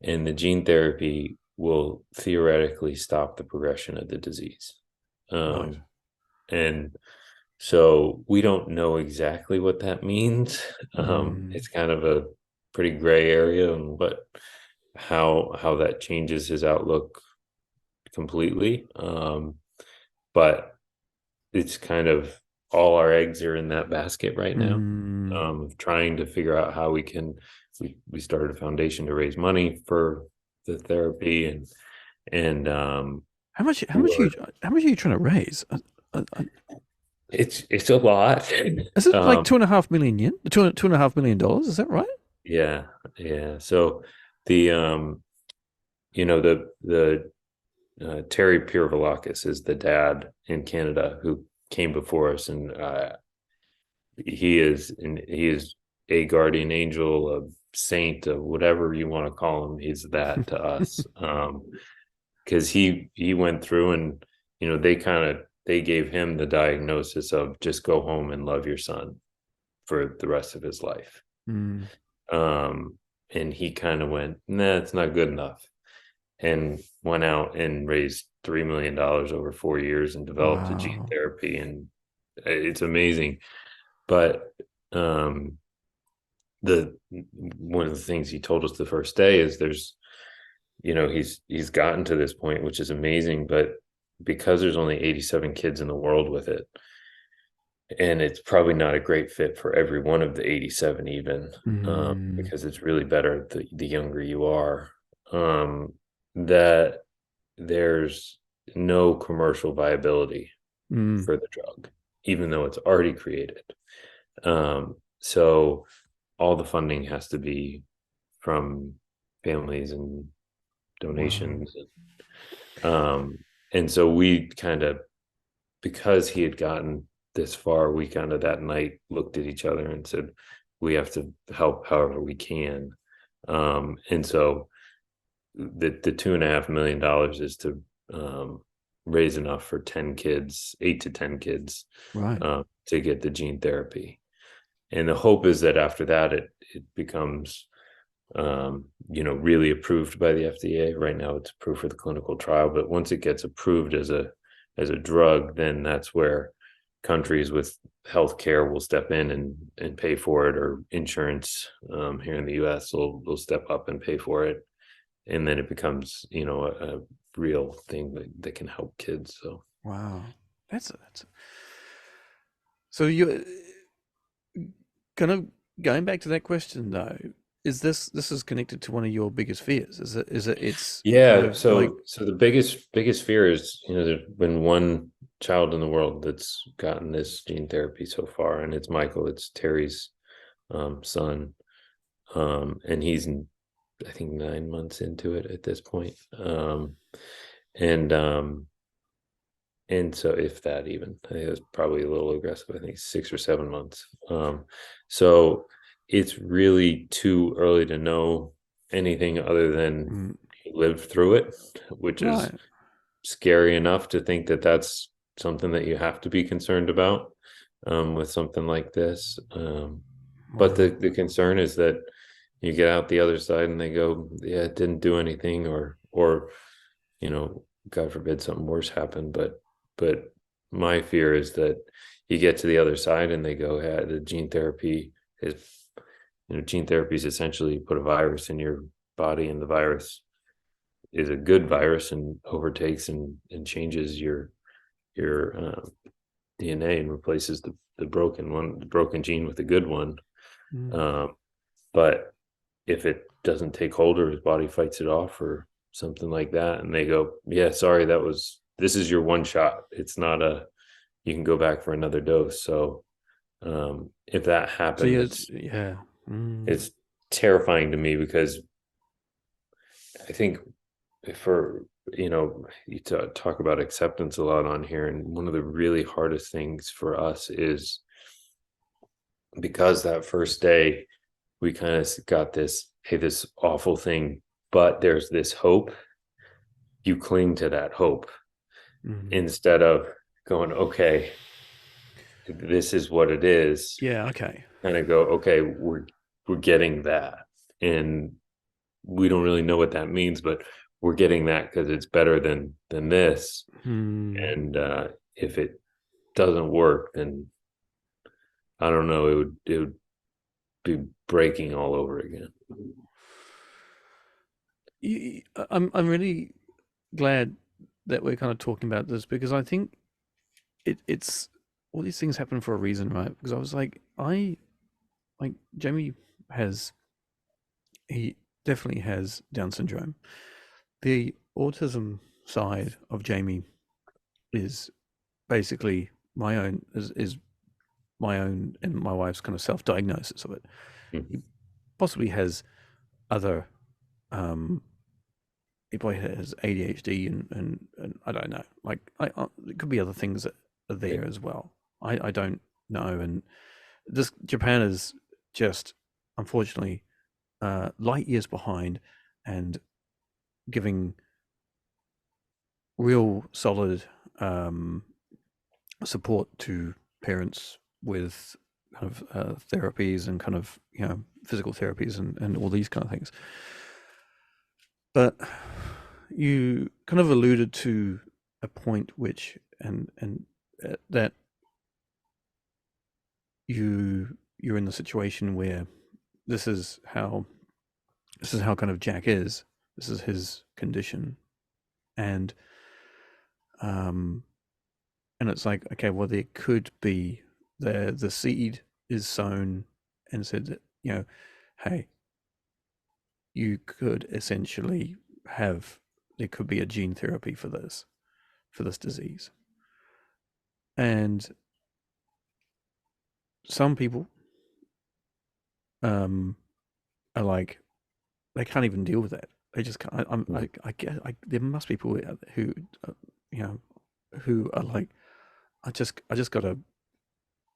and the gene therapy will theoretically stop the progression of the disease. Right. And so we don't know exactly what that means. It's kind of a pretty gray area, and how that changes his outlook completely. But it's kind of all our eggs are in that basket right now, trying to figure out how we started a foundation to raise money for the therapy, and How much are you trying to raise? it's a lot. Is it like $2.5 million yen? $2.5 million? Is that right? Yeah. So the the Terry Pirvalakis is the dad in Canada who came before us, and he is a guardian angel, a saint, of whatever you want to call him. He's that to us, because he went through, and they gave him the diagnosis of just go home and love your son for the rest of his life. And he kind of went, nah, it's not good enough, and went out and raised $3 million over 4 years and developed a gene therapy, and it's amazing. But one of the things he told us the first day is there's, he's gotten to this point, which is amazing, but because there's only 87 kids in the world with it, and it's probably not a great fit for every one of the 87 even, because it's really better the younger you are, that there's no commercial viability for the drug, even though it's already created. So all the funding has to be from families and donations. And so we because he had gotten this far, we that night looked at each other and said, we have to help however we can. And so the $2.5 million is to raise enough for 10 kids, 8 to 10 kids, Right. to get the gene therapy. And the hope is that after that, it becomes, really approved by the FDA. Right now, it's approved for the clinical trial, but once it gets approved as a drug, then that's where countries with healthcare will step in and pay for it, or insurance here in the U.S. will step up and pay for it, and then it becomes a real thing that can help kids. So Wow. That's so you kind of going back to that question though. Is this is connected to one of your biggest fears? Is it it's kind yeah, of like so the biggest fear is, there's been one child in the world that's gotten this gene therapy so far, and it's Michael. It's Terry's son, and he's I think 9 months into it at this point. And so if that, even I think it was probably a little aggressive, I think 6 or 7 months. So it's really too early to know anything other than he lived through it, which is right. scary enough to think that that's something that you have to be concerned about with something like this. But the concern is that you get out the other side and they go, yeah, it didn't do anything, or God forbid something worse happened. But my fear is that you get to the other side and they go, yeah, the gene therapy is essentially put a virus in your body, and the virus is a good virus and overtakes and changes your DNA and replaces the broken gene with a good one. But if it doesn't take hold, or his body fights it off or something like that, and they go, yeah, sorry, this is your one shot. It's not you can go back for another dose. So if that So happens, it's terrifying to me, because I think for you talk about acceptance a lot on here, and one of the really hardest things for us is, because that first day we kind of got this, hey, this awful thing, but there's this hope. You cling to that hope instead of going, okay, this is what it is. Yeah, okay. Kind of go, okay, we're getting that, and we don't really know what that means, but we're getting that because it's better than this. And if it doesn't work, then I don't know, it would be breaking all over again. I'm really glad that we're kind of talking about this, because I think it's all these things happen for a reason, right? Because I was like Jamie he definitely has Down syndrome. The autism side of Jamie is basically my own is my own and my wife's kind of self-diagnosis of it. He possibly has other he probably has ADHD and I don't know. Like it could be other things that are there as well. I don't know. And this Japan is just unfortunately light years behind, and giving real solid support to parents with kind of therapies and kind of physical therapies and all these kind of things. But you kind of alluded to a point which and that you're in the situation where this is how kind of Jack is. This is his condition, and it's like, okay, well, there could be the seed is sown and said that, hey, you could essentially there could be a gene therapy for this disease. And some people are like, they can't even deal with that. They just can't. I guess there must be people who who are like, I just got to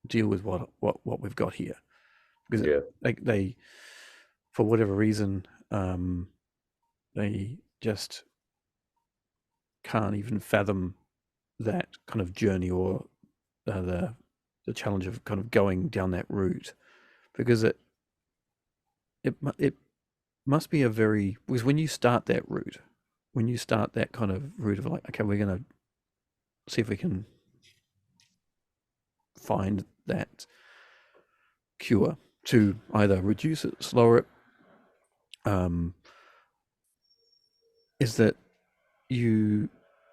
deal with what we've got here, because they for whatever reason they just can't even fathom that kind of journey, or the challenge of kind of going down that route, because it must be a very, because when you start that route, when you start that kind of route of like, okay, we're going to see if we can find that cure to either reduce it, slow it, is that you,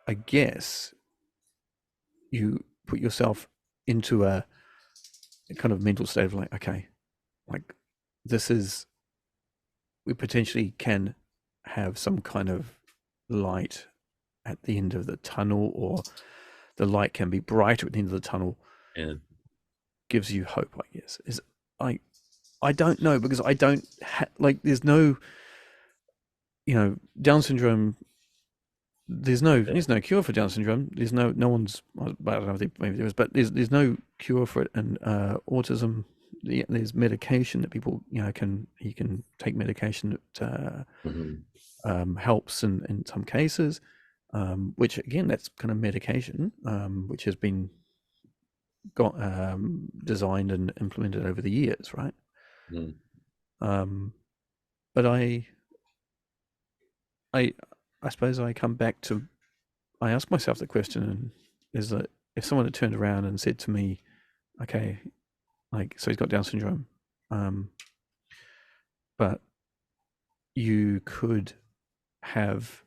I guess, you put yourself into a kind of mental state of like, okay, like this is, we potentially can have some kind of light at the end of the tunnel, or the light can be brighter at the end of the tunnel. And Gives you hope, I guess. Is I don't know, because I don't like, there's no, Down syndrome. There's no cure for Down syndrome. There's no one's, I don't know, maybe there is, but there's no cure for it. And autism, there's medication that people, you can take medication that helps in some cases, which again, that's kind of medication, which has been designed and implemented over the years, right? But I suppose I come back to, I ask myself the question, is that if someone had turned around and said to me, okay, like, so he's got Down syndrome, but you could have,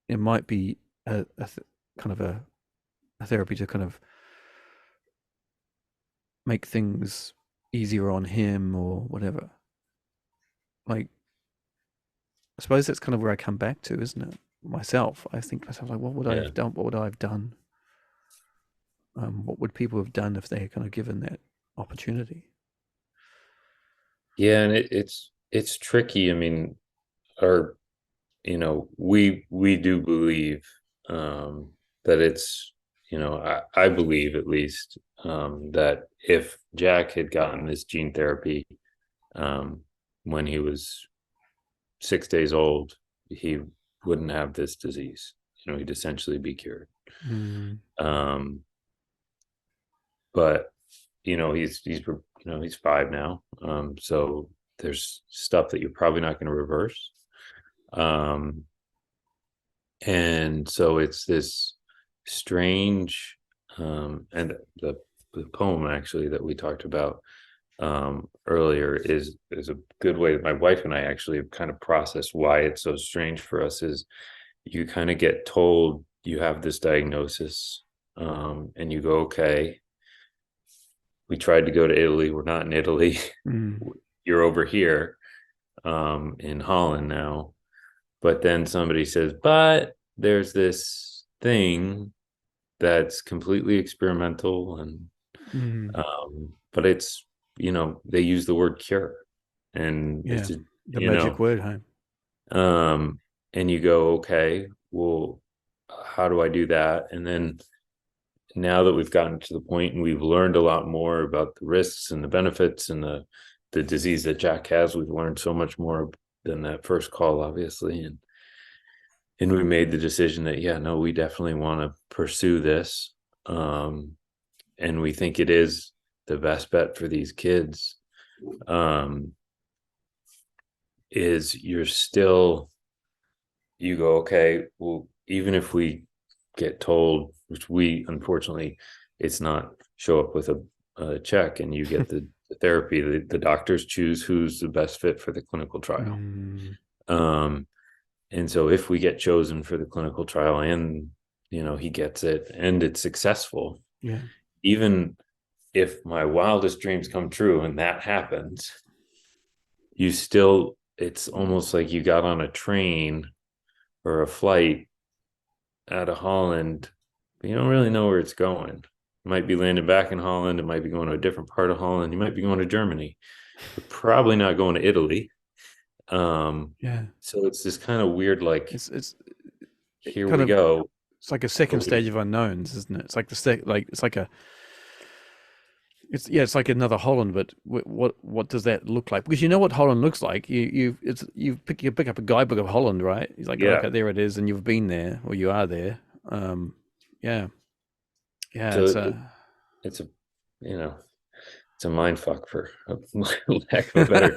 it might be a kind of a therapy to kind of make things easier on him or whatever. Like, I suppose that's kind of where I come back to, isn't it? Myself, I think to myself, like, what would I have done? What would I have done? What would people have done if they had kind of given that opportunity? Yeah, and it's tricky. I mean, we do believe that it's, I believe at least that if Jack had gotten this gene therapy when he was 6 days old, he wouldn't have this disease. He'd essentially be cured. But he's 5 now, so there's stuff that you're probably not going to reverse. And so it's this strange, and the poem actually that we talked about earlier is a good way that my wife and I actually have kind of processed why it's so strange for us. Is you kind of get told you have this diagnosis, and you go, okay, we tried to go to Italy, we're not in Italy. You're over here in Holland now. But then somebody says, but there's this thing that's completely experimental, and but it's, they use the word cure, and it's the magic word, huh? And you go, okay, well, how do I do that? And then now that we've gotten to the point and we've learned a lot more about the risks and the benefits and the disease that Jack has, we've learned so much more than that first call, obviously. And we made the decision that, we definitely want to pursue this. And we think it is the best bet for these kids. Is you go, okay, well, even if we get told, which we, unfortunately, it's not show up with a check and you get the therapy, the doctors choose who's the best fit for the clinical trial. And so if we get chosen for the clinical trial and, he gets it and it's successful, even if my wildest dreams come true and that happens, it's almost like you got on a train or a flight out of Holland, but you don't really know where it's going. It might be landing back in Holland. It might be going to a different part of Holland. You might be going to Germany. You're probably not going to Italy. So it's this kind of weird, like, here we go. It's like a second stage of unknowns, isn't it? It's like it's it's like another Holland, but what does that look like? Because you know what Holland looks like. You pick up a guidebook of Holland, right? He's like, Yeah. okay, there it is, and you've been there or you are there. Yeah, yeah. So It's it's a, you know, it's a mind fuck for a lack of a better.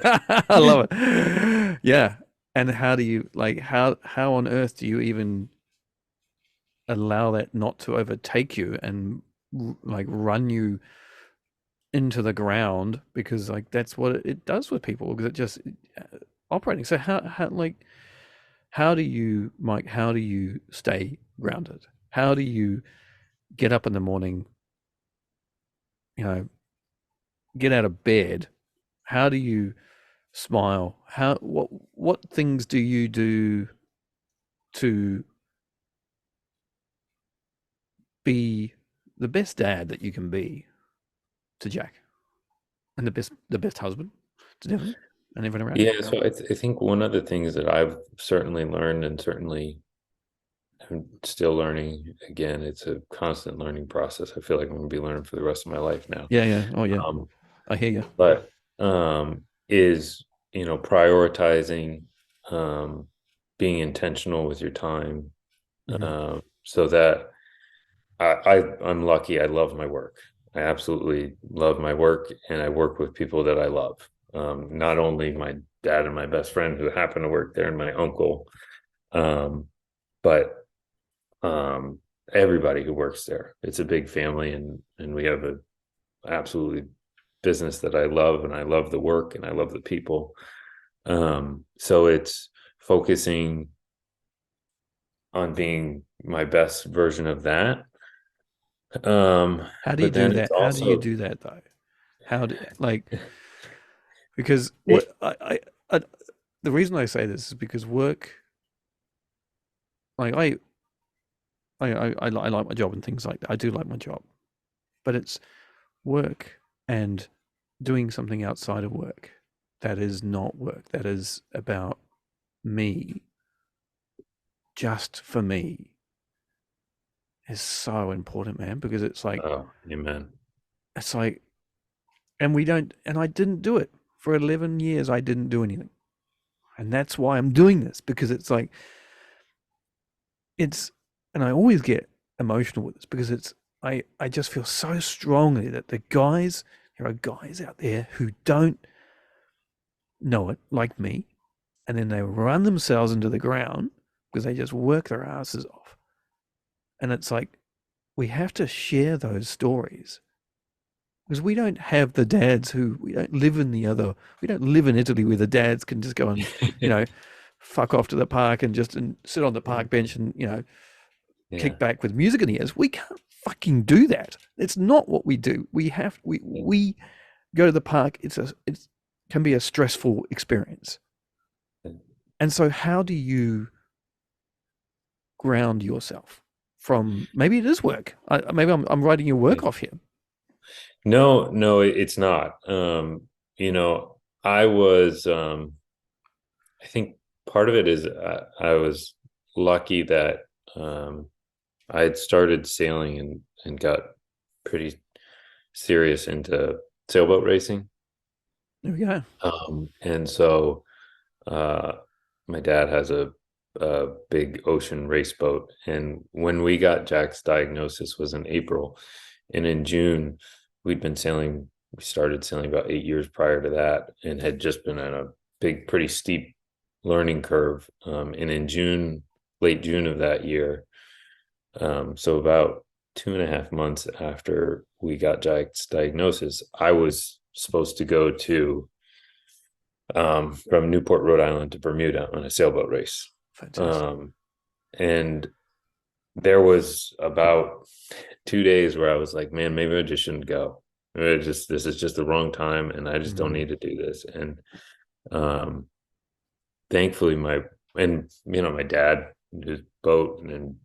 I love it. Yeah. And how do you like how on earth do you even allow that not to overtake you and like run you into the ground, because like that's what it does with people, because it just operating. So how do you, Mike, how do you stay grounded? How do you get up in the morning, you know, get out of bed? How do you smile? What things do you do to be the best dad that you can be to Jack, and the best husband to Devon and everyone around you? Yeah, so I think one of the things that I've certainly learned, and certainly I'm still learning, again, it's a constant learning process. I feel like I'm going to be learning for the rest of my life now. Yeah, yeah. Oh, yeah. Um, I hear you. but is, prioritizing, being intentional with your time, Mhm. so that I'm lucky. I love my work. I absolutely love my work, and I work with people that I love. Not only my dad and my best friend who happen to work there, and my uncle, um, but everybody who works there. It's a big family, and we have a absolutely business that I love, and I love the work, and I love the people. So it's focusing on being my best version of that. How do you But do then it's that? How do you also, do that though? How do like because it, I the reason I say this is because work, like I like my job and things like that. I do like my job, but it's work and doing something outside of work that is not work. That is about me, just for me, is so important, man. Because oh, amen. it's like, and we don't, and I didn't do it for 11 years. I didn't do anything, and that's why I'm doing this, because it's like it's, and I always get emotional with this because I just feel so strongly that there are guys out there who don't know it like me, and then they run themselves into the ground because they just work their asses off. And it's like we have to share those stories, because we don't have the dads who, we don't live in Italy where the dads can just go and, you know, fuck off to the park and just and sit on the park bench and, Yeah. kick back with music in the ears. We can't fucking do that. It's not what we do. We go to the park. It can be a stressful experience. And so how do you ground yourself from, maybe it is work. Maybe I'm writing your work off here. No, no, it's not. I was, I think part of it is, I was lucky that, I had started sailing, and got pretty serious into sailboat racing. There we go. And so, uh, my dad has a big ocean race boat. And when we got Jack's diagnosis was in April. And in June, we'd been sailing. We started sailing about 8 years prior to that, and had just been on a big, pretty steep learning curve. And in June, late June of that year, so about 2.5 months after we got Jack's diagnosis, I was supposed to go to, from Newport, Rhode Island to Bermuda on a sailboat race. Fantastic. And there was about 2 days where I was like, man, maybe I just shouldn't go. This is just the wrong time, and I just don't need to do this. And um, thankfully, my dad, his boat, and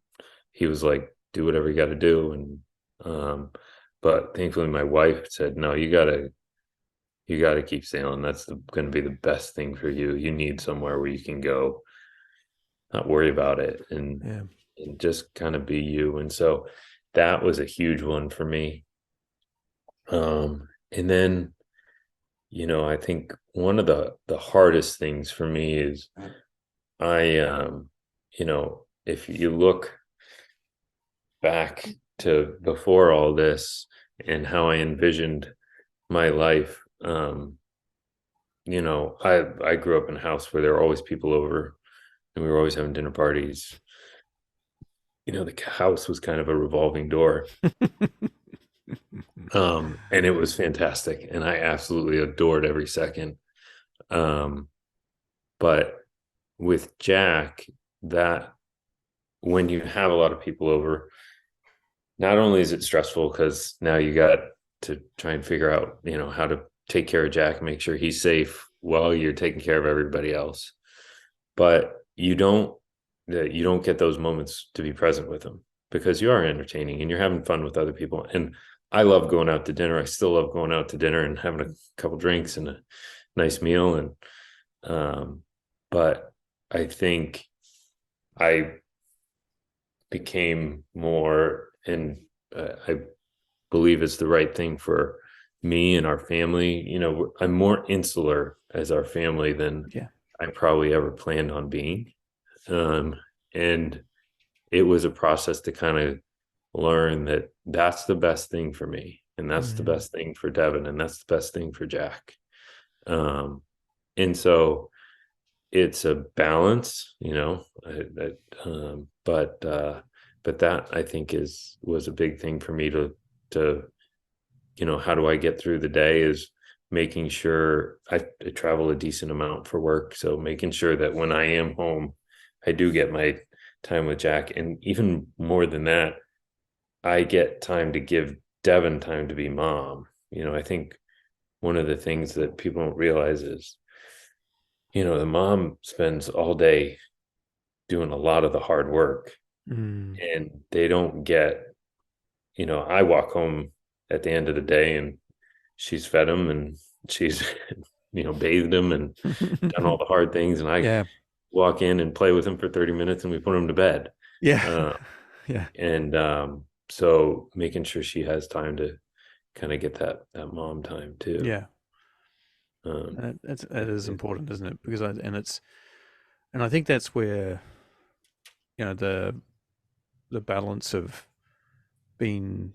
he was like, do whatever you got to do. But thankfully, my wife said, no, you gotta keep sailing. That's going to be the best thing for you. You need somewhere where you can go, not worry about it, and Yeah. just kind of be you. And so that was a huge one for me. and then, I think one of the hardest things for me is if you look back to before all this and how I envisioned my life, I grew up in a house where there were always people over and we were always having dinner parties. The house was kind of a revolving door. And it was fantastic. And I absolutely adored every second. But with Jack, that when you have a lot of people over, not only is it stressful because now you got to try and figure out, how to take care of Jack and make sure he's safe while you're taking care of everybody else. But you don't get those moments to be present with him because you are entertaining and you're having fun with other people. And I love going out to dinner. I still love going out to dinner and having a couple drinks and a nice meal. And but I think I became more, and I believe it's the right thing for me and our family. I'm more insular as our family than I probably ever planned on being. And it was a process to kind of learn that that's the best thing for me. And that's the best thing for Devin. And that's the best thing for Jack. And so it's a balance, but that I think was a big thing for me to how do I get through the day is making sure I travel a decent amount for work. So making sure that when I am home, I do get my time with Jack. And even more than that, I get time to give Devin time to be mom. I think one of the things that people don't realize is, the mom spends all day doing a lot of the hard work and they don't get, I walk home at the end of the day and she's fed him and she's, bathed him and done all the hard things. And I walk in and play with him for 30 minutes and we put him to bed. Yeah. And so making sure she has time to kind of get that mom time too. Yeah. That is important, isn't it? Because I think that's where, the balance of being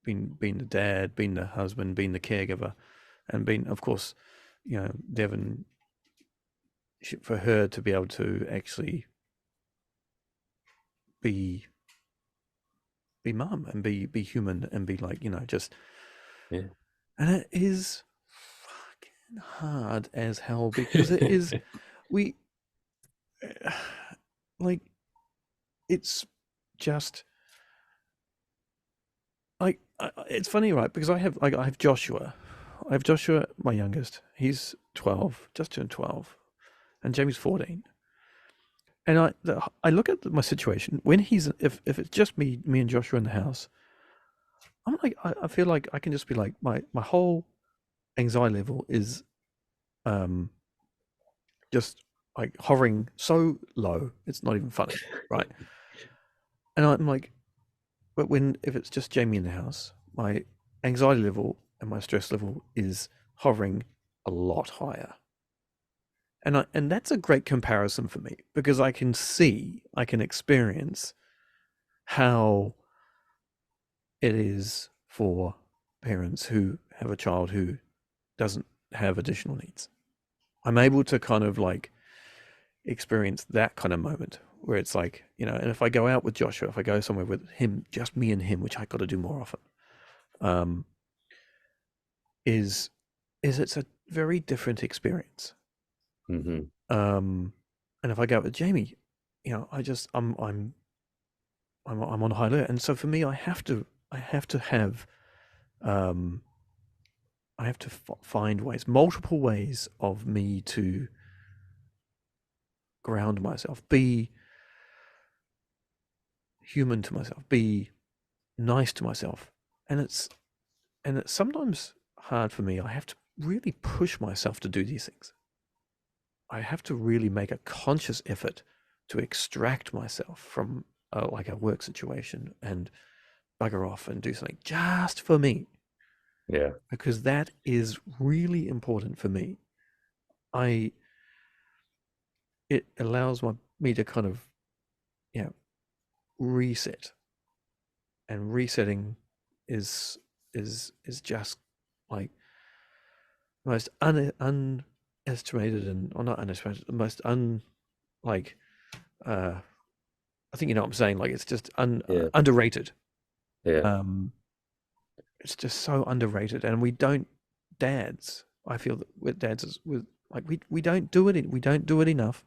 the dad, being the husband, being the caregiver, and being, of course, Devin, for her to be able to actually be mum and be human and be like, just, and it is fucking hard as hell because it is, like, it's just like, it's funny, right? Because I have Joshua, my youngest. He's 12, just turned 12, and Jamie's 14. And I look at my situation when if it's just me and Joshua in the house. I'm like, I feel like I can just be like, my whole anxiety level is just like hovering so low it's not even funny, right? And I'm like, but if it's just Jamie in the house, my anxiety level and my stress level is hovering a lot higher. And that's a great comparison for me because I can experience how it is for parents who have a child who doesn't have additional needs. I'm able to kind of like experience that kind of moment where it's like, and if I go out with Joshua, if I go somewhere with him, just me and him, which I got to do more often, is it's a very different experience. Mm-hmm. And if I go out with Jamie, I'm on high alert, and so for me, I have to find ways, multiple ways of me to ground myself, be human to myself, be nice to myself, and it's sometimes hard for me. I have to really push myself to do these things. I have to really make a conscious effort to extract myself from like a work situation and bugger off and do something just for me. Yeah. because that is really important for me. It allows me to kind of, you know, reset, and resetting is just like the most unestimated, and or not unestimated, the most like uh I think you know what I'm saying, like it's just Yeah. underrated. Yeah. um it's just so underrated, and we don't, dads, I feel that with dads is with, like, we don't do it, we don't do it enough.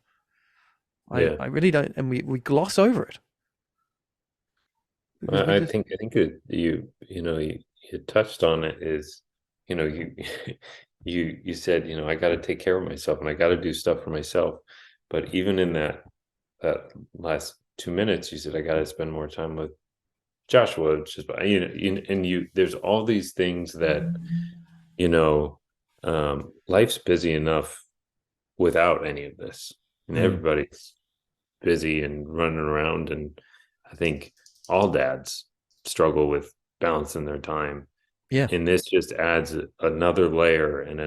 Yeah. I really don't, and we gloss over it because we just I think you know you touched on it is, you know, you you said, you know, I got to take care of myself and I got to do stuff for myself. But even in that last 2 minutes, you said I got to spend more time with Joshua. It's just, and you there's all these things that, you know, life's busy enough without any of this, and Mm, everybody's busy and running around, and I think all dads struggle with balancing their time, yeah. and this just adds another layer and It's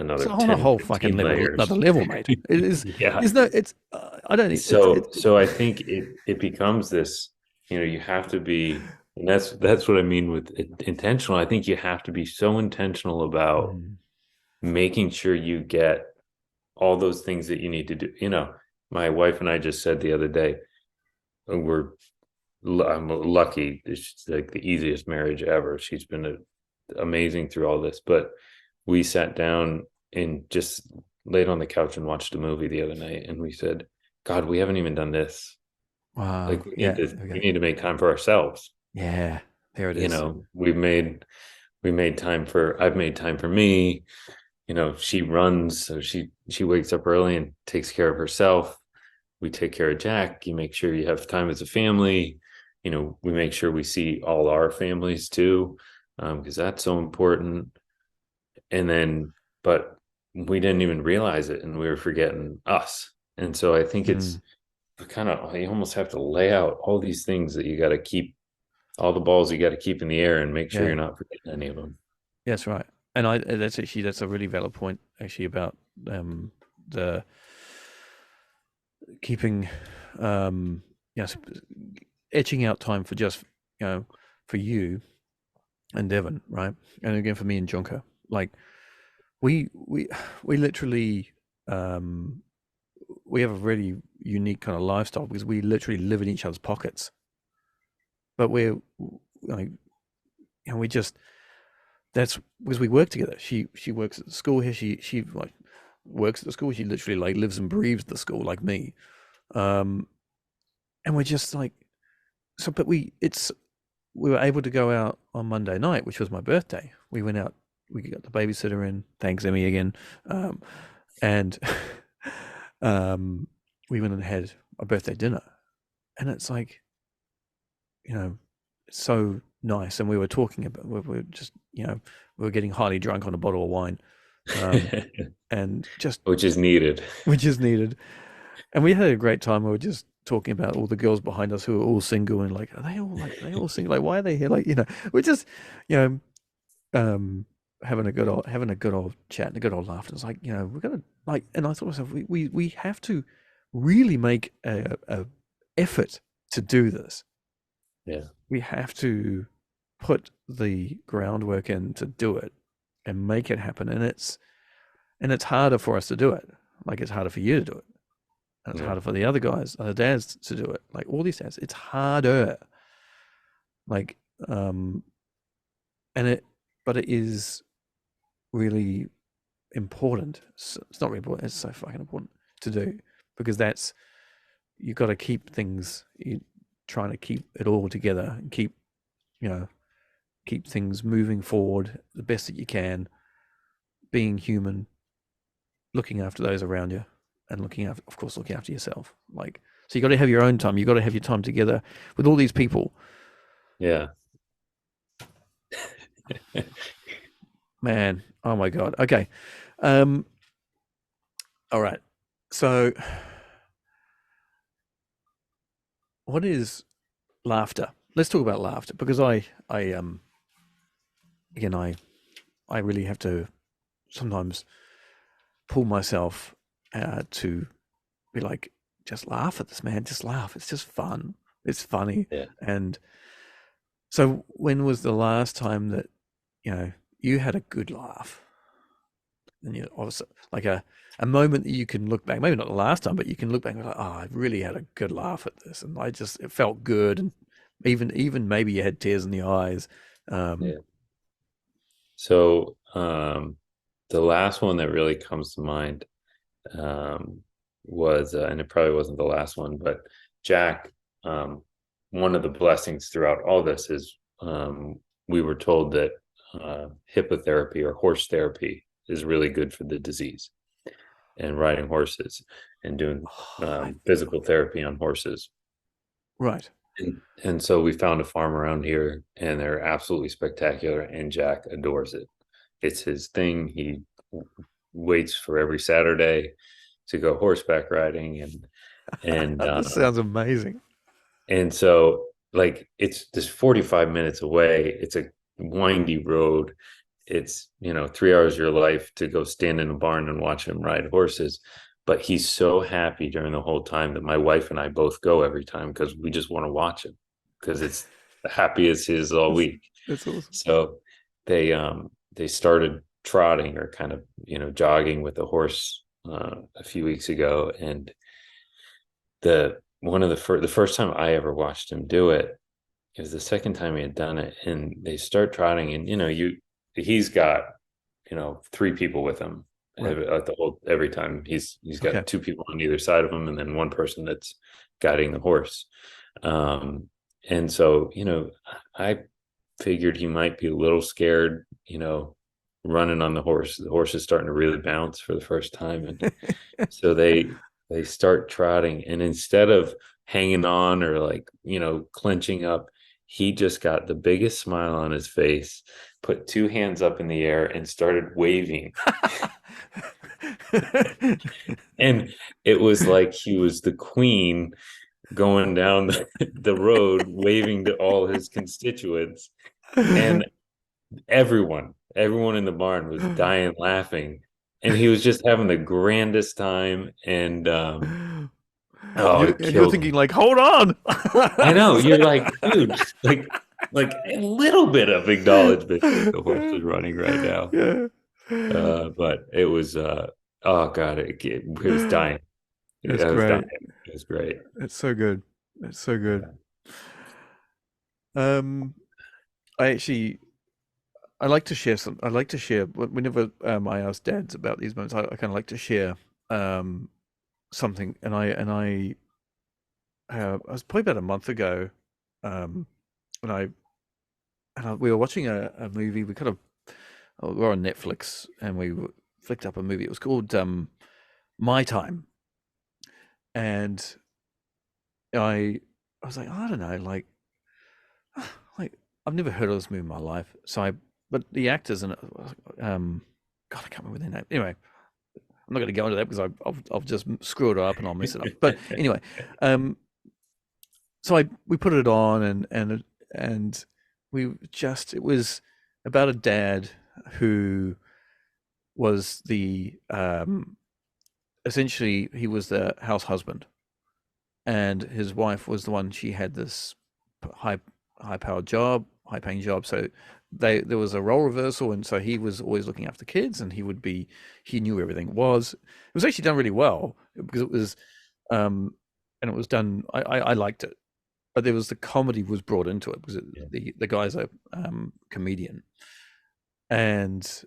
another on a 10, whole fucking 15 level, layers. another level, mate. It is. Yeah. There's no. It's. I don't. So I think it becomes this, you know, you have to be, and that's what I mean with intentional. I think you have to be so intentional about Mm, making sure you get all those things that you need to do. You know, my wife and I just said the other day, we're I'm lucky. It's like the easiest marriage ever. She's been amazing through all this. But we sat down and just laid on the couch and watched a movie the other night, and we said, "God, we haven't even done this. wow. Like Yeah. There we we go. need to make time for ourselves." Yeah. There it You is. know, we made time for I've made time for me. You know, she runs, so she wakes up early and takes care of herself. We take care of Jack. You make sure you have time as a family. You know, we make sure we see all our families too, because that's so important. And then, but we didn't even realize it, and we were forgetting us. And so I think it's Mm, kind of, you almost have to lay out all these things that you got to keep, all the balls you got to keep in the air, and make sure yeah. you're not forgetting any of them. That's right. And that's a really valid point actually about the keeping yes, etching out time for just, you know, for you and Devon, right? And again for me and Jonker. Like we we literally um we have a really unique kind of lifestyle because we literally live in each other's pockets. But we're like, you know, we just, that's because we work together. She works at the school here. She like works at the school. She literally like lives and breathes the school like me. Um, and we're just like, so. But we were able to go out on Monday night, which was my birthday. We went out. We got the babysitter in. Thanks, Emmy, again. And um, we went and had a birthday dinner, and it's like, you know, it's so nice. And we were talking about, we were just, you know, we were getting highly drunk on a bottle of wine, and just, Which is needed. which is needed. And we had a great time. We were just talking about all the girls behind us who are all single, and like, are they all single? Like, why are they here? Like, you know, we're just, you know, having a good old chat and a good old laugh. And it's like, you know, we're gonna like, and I thought to myself, we have to really make a effort to do this. Yeah. We have to put the groundwork in to do it and make it happen. And it's harder for us to do it. Like, it's harder for you to do it. And it's Yeah. harder for the other guys, other dads to do it. Like, all these dads, it's harder. Like, and but it is really important. It's not really important. It's so fucking important to do, because that's, you've got to keep things, trying to keep it all together and keep, you know, keep things moving forward the best that you can, being human, looking after those around you, and looking after, of course, looking after yourself. Like, so you got to have your own time. You got to have your time together with all these people. Yeah. Man, oh my God. Okay. All right. So, what is laughter? Let's talk about laughter, because I again, I really have to sometimes pull myself to be like, just laugh at this, man. Just laugh. It's just fun. It's funny. Yeah. And so, when was the last time that you had a good laugh? And obviously, like a moment that you can look back, maybe not the last time, but you can look back and be like, oh, I really had a good laugh at this, and it felt good, and even maybe you had tears in the eyes. Yeah. So the last one that really comes to mind was, and it probably wasn't the last one, but Jack, one of the blessings throughout all this is we were told that hippotherapy or horse therapy is really good for the disease, and riding horses and doing physical therapy on horses. Right. And so we found a farm around here, and they're absolutely spectacular, and Jack adores it. It's his thing. He waits for every Saturday to go horseback riding, and This sounds amazing. and so, like, it's just 45 minutes away. It's a windy road. It's 3 hours of your life to go stand in a barn and watch him ride horses. But he's so happy during the whole time that my wife and I both go every time because we just want to watch him, because it's the happiest he is all week. That's awesome. So they started trotting, or kind of jogging with the horse a few weeks ago, and the first time I ever watched him do it, it was the second time he had done it, and they start trotting, and he's got 3 people with him. Right. Every time he's got Okay. 2 people on either side of him, and then one person that's guiding the horse. And so I figured he might be a little scared, running on the horse. The horse is starting to really bounce for the first time, and so they start trotting, and instead of hanging on or clenching up, he just got the biggest smile on his face, put 2 hands up in the air, and started waving. And it was like he was the queen going down the road, waving to all his constituents, and everyone in the barn was dying laughing, and he was just having the grandest time. And you're thinking like, hold on. I know, you're like, dude, like a little bit of acknowledgement. The horse is running right now. Yeah. But it was oh god, it was dying. That's I was great. dying. It was great. It's so good. It's so good. I like to share I like to share whenever I ask dads about these moments. I kind of like to share something, and I was probably about a month ago, when we were watching a movie. We were on Netflix, and we flicked up a movie. It was called My Time, and I was like, I don't know, like I've never heard of this movie in my life. But the actors in it, God, I can't remember their name. Anyway, I'm not going to go into that because I'll just screw it up and I'll mess it up. But anyway, so we put it on, and it was about a dad who was essentially he was the house husband, and his wife was the one. She had this high paying job. So there was a role reversal, and so he was always looking after kids, and he knew everything. It was actually done really well, because it was and it was done. I liked it, but the comedy was brought into it, because the guy's a comedian, and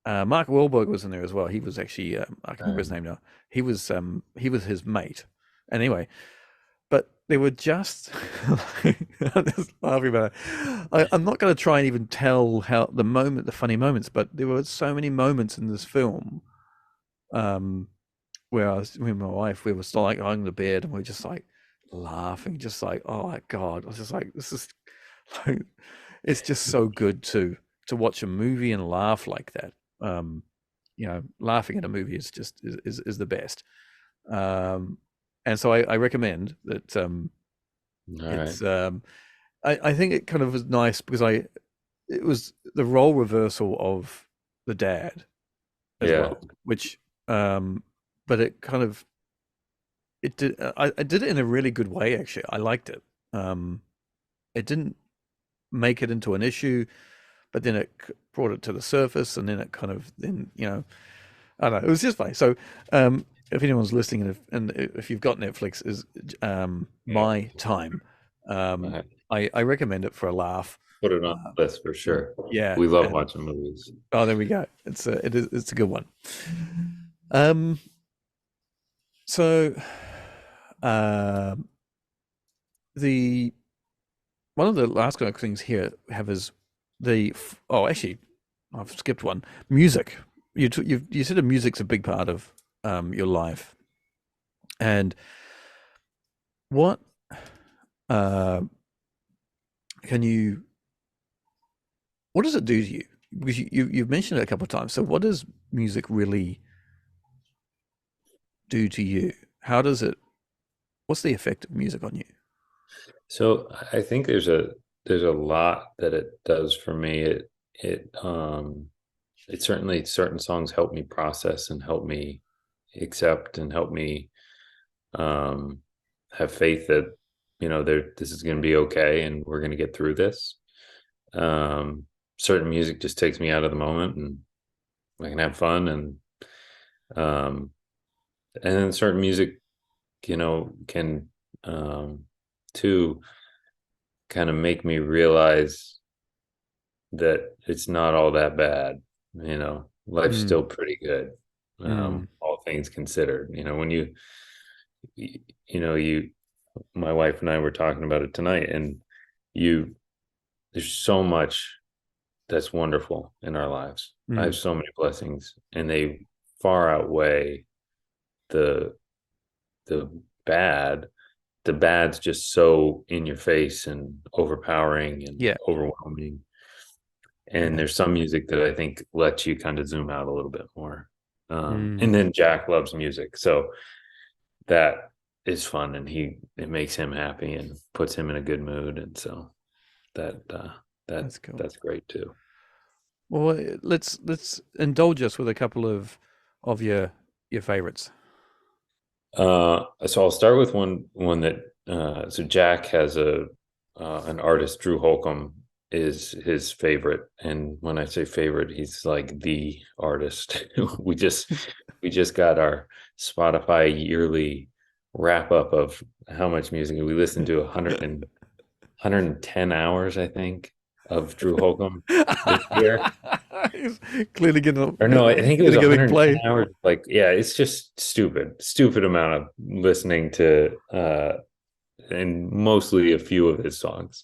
Mark Wahlberg was in there as well. He was actually I can't remember his name now. He was his mate. Anyway, but they were just I'm just laughing about it. I'm not going to try and even tell the funny moments, but there were so many moments in this film where I was with my wife. We were still like lying in the bed, and we were just like laughing, just like, oh my God. I was just like, this is like, it's just so good to watch a movie and laugh like that. Laughing at a movie is just is the best. And so I recommend that. All It's right. I think it kind of was nice, because it was the role reversal of the dad as Yeah. well, which but it kind of it did I did it in a really good way actually. I liked it. It didn't make it into an issue, but then it brought it to the surface, and then it kind of then I don't know. It was just funny. So if anyone's listening, and if you've got Netflix, is My Time. I recommend it for a laugh. Put it on the list for sure. Yeah, We love watching movies. Oh, there we go. It's a good one. So, the one of the last kind of things here have is actually I've skipped one. Music. You said that music's a big part of your life, and what what does it do to you? Because you've mentioned it a couple of times. So what does music really do to you? What's the effect of music on you? So I think there's a lot that it does for me. It certainly, certain songs help me process and help me accept and help me have faith that this is going to be okay and we're going to get through this. Certain music just takes me out of the moment and I can have fun, and then certain music can too kind of make me realize that it's not all that bad. Life's still pretty good, all things considered. When my wife and I were talking about it tonight, and there's so much that's wonderful in our lives. I have so many blessings, and they far outweigh the bad. The bad's just so in your face and overpowering and overwhelming. And there's some music that I think lets you kind of zoom out a little bit more. And then Jack loves music, so that is fun, and it makes him happy and puts him in a good mood, and so that's cool. That's great too. Well, let's indulge us with a couple of your favorites. So I'll start with one that so Jack has an artist, Drew Holcomb is his favorite, and when I say favorite, he's like the artist. we just got our Spotify yearly wrap up of how much music we listened to. 110 hours, I think, of Drew Holcomb this year. He's clearly getting or no, I think it was 110 hours. Like, yeah, it's just stupid amount of listening to and mostly a few of his songs.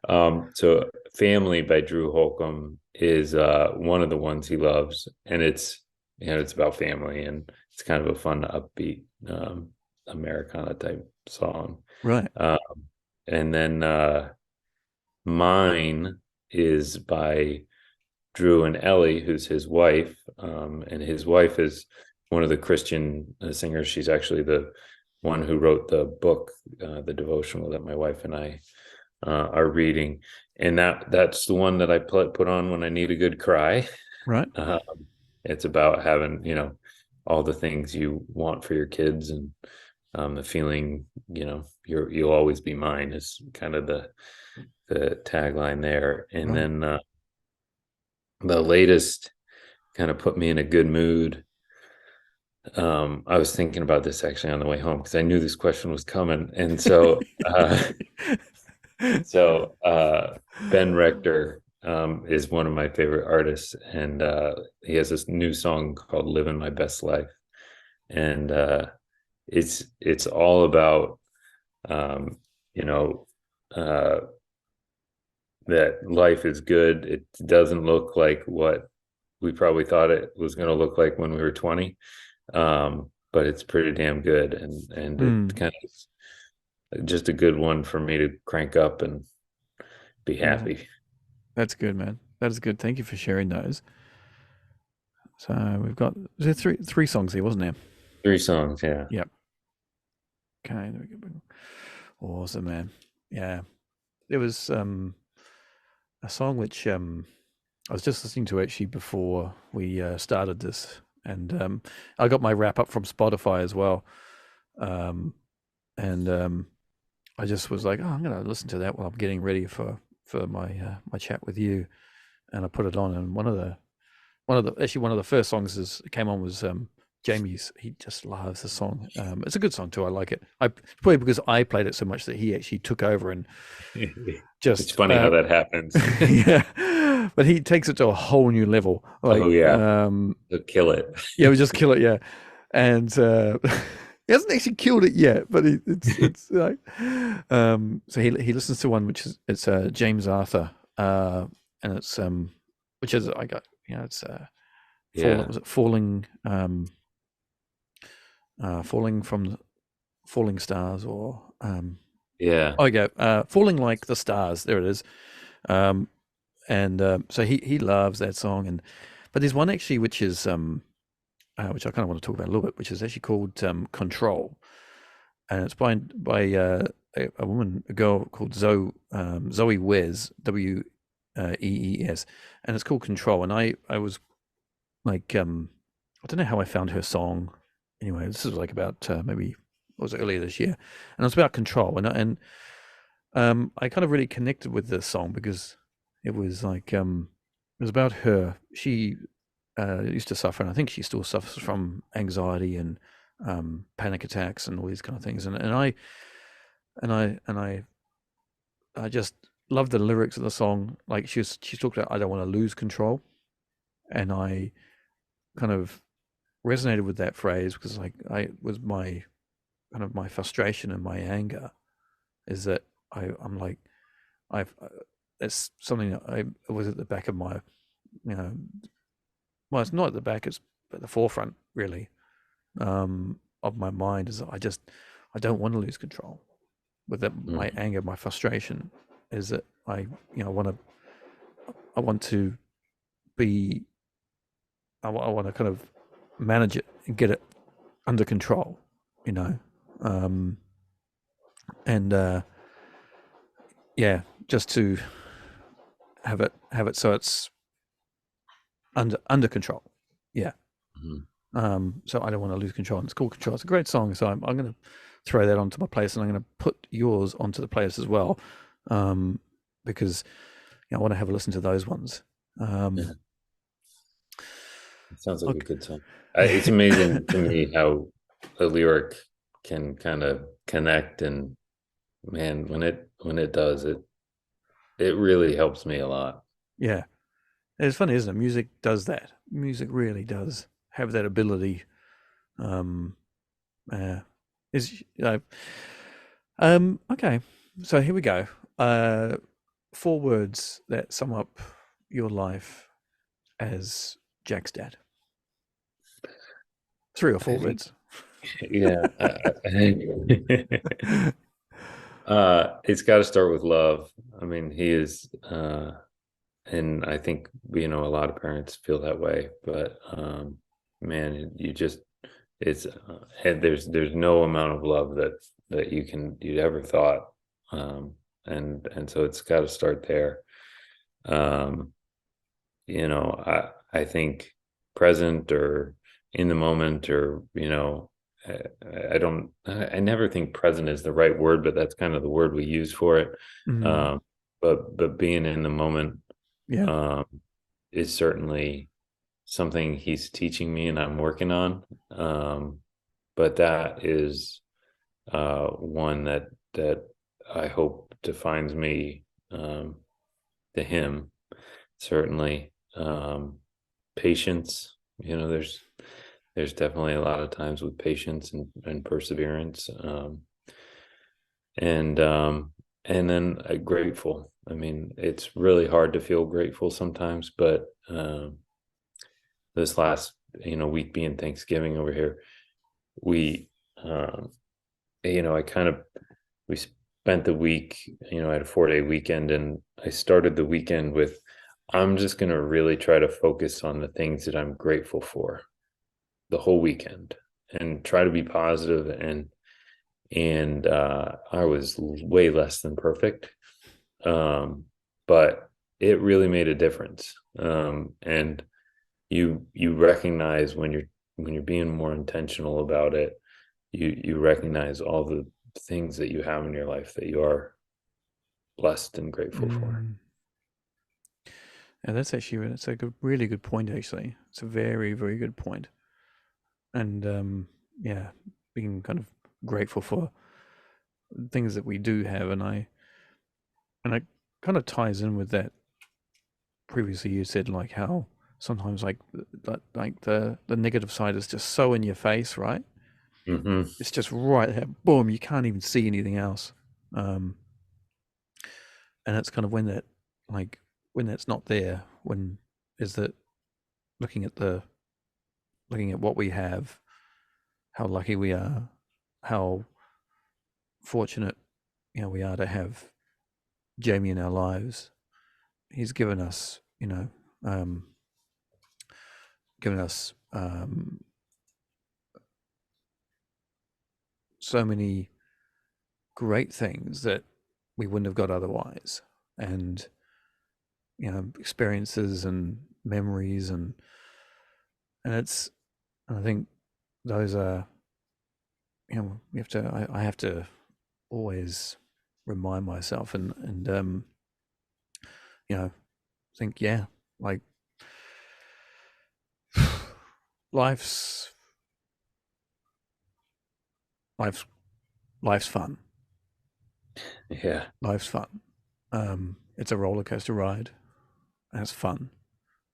So Family by Drew Holcomb is one of the ones he loves, and it's about family, and it's kind of a fun, upbeat Americana type song, right? And then Mine is by Drew and Ellie, who's his wife, and his wife is one of the Christian singers. She's actually the one who wrote the book, the devotional that my wife and I are reading, and that's the one that I put on when I need a good cry. Right. It's about having all the things you want for your kids, and the feeling you'll always be mine is kind of the tagline there. And then the latest kind of put me in a good mood. I was thinking about this actually on the way home because I knew this question was coming, and so Ben Rector is one of my favorite artists, and he has this new song called "Living My Best Life," and it's all about that life is good. It doesn't look like what we probably thought it was going to look like when we were 20, but it's pretty damn good, and it's kind of just a good one for me to crank up and be happy. That's good, man. That is good. Thank you for sharing those. So we've got three songs here, wasn't there? 3 songs, yeah. Yep. Okay, awesome, man. Yeah, it was a song which I was just listening to actually before we started this, and I got my wrap up from Spotify as well, um, and I just was like, oh, I'm going to listen to that while I'm getting ready for my my chat with you, and I put it on, and one of the first songs is came on was Jamie's. He just loves the song. It's a good song too. I like it. I probably because I played it so much that he actually took over and just. It's funny how that happens. Yeah, but he takes it to a whole new level. Like, Oh yeah, they'll kill it. yeah, we just kill it. Yeah, and he hasn't actually killed it yet, but it's like so he listens to one which is it's James Arthur, and it's which is I got it's Yeah, was it falling falling from the falling stars or yeah, falling like the stars, there it is. And so he loves that song, and but there's one actually which is which I kind of want to talk about a little bit, which is actually called Control, and it's by a woman, a girl called Zoe Wes, Wees, and it's called Control. And I was like, I don't know how I found her song. Anyway, this was like about maybe it was earlier this year, and it was about control, and I kind of really connected with this song because it was like it was about her. She used to suffer, and I think she still suffers from anxiety and panic attacks and all these kind of things. I just love the lyrics of the song. Like she talked about, I don't want to lose control, and I kind of resonated with that phrase because like I was my kind of my frustration and my anger is that I'm like I've it's something that I was at the back of my well, it's not at the back, it's at the forefront really of my mind is I don't want to lose control with that my anger, my frustration is that I want to be I want to kind of manage it and get it under control, and yeah, just to have it so it's under control. Yeah. So I don't want to lose control. And it's called Control. It's a great song. So I'm going to throw that onto my playlist, and I'm going to put yours onto the playlist as well, because I want to have a listen to those ones. it sounds like a good song. It's amazing to me how a lyric can kind of connect, and man, when it does, it really helps me a lot. Yeah. It's funny, isn't it? Music does that. Music really does have that ability. Okay. So here we go. 4 words that sum up your life as Jack's dad. 3 or 4 words. Yeah. It's got to start with love. I mean, he is, and I think, a lot of parents feel that way, but, man, it's, and there's no amount of love that you'd ever thought. And so it's got to start there. I think present or in the moment, or, I never think present is the right word, but that's kind of the word we use for it. But being in the moment, is certainly something he's teaching me and I'm working on. But that is one that I hope defines me to him, certainly. Patience, there's definitely a lot of times with patience and perseverance, and then grateful. I mean, it's really hard to feel grateful sometimes, but this last week being Thanksgiving over here, we we spent the week, I had a 4-day weekend, and I started the weekend with, I'm just going to really try to focus on the things that I'm grateful for the whole weekend and try to be positive. And I was way less than perfect. But it really made a difference. And you recognize when you're being more intentional about it, you recognize all the things that you have in your life that you are blessed and grateful for. Mm. And that's actually it's a really good point. Actually, it's a very, very good point. And yeah, being kind of grateful for things that we do have, and it kind of ties in with that. Previously, you said like how sometimes like the negative side is just so in your face, right? Hmm. It's just right there, boom, you can't even see anything else. Um, and it's kind of when that, like, when that's not there, when is that looking at what we have, how lucky we are, how fortunate, we are to have Jamie in our lives. He's given us, given us so many great things that we wouldn't have got otherwise, and experiences and memories, and it's, I think those are, we have to, I have to always remind myself, and think, yeah, like life's life's life's fun. Yeah. Life's fun. It's a roller coaster ride, and it's fun,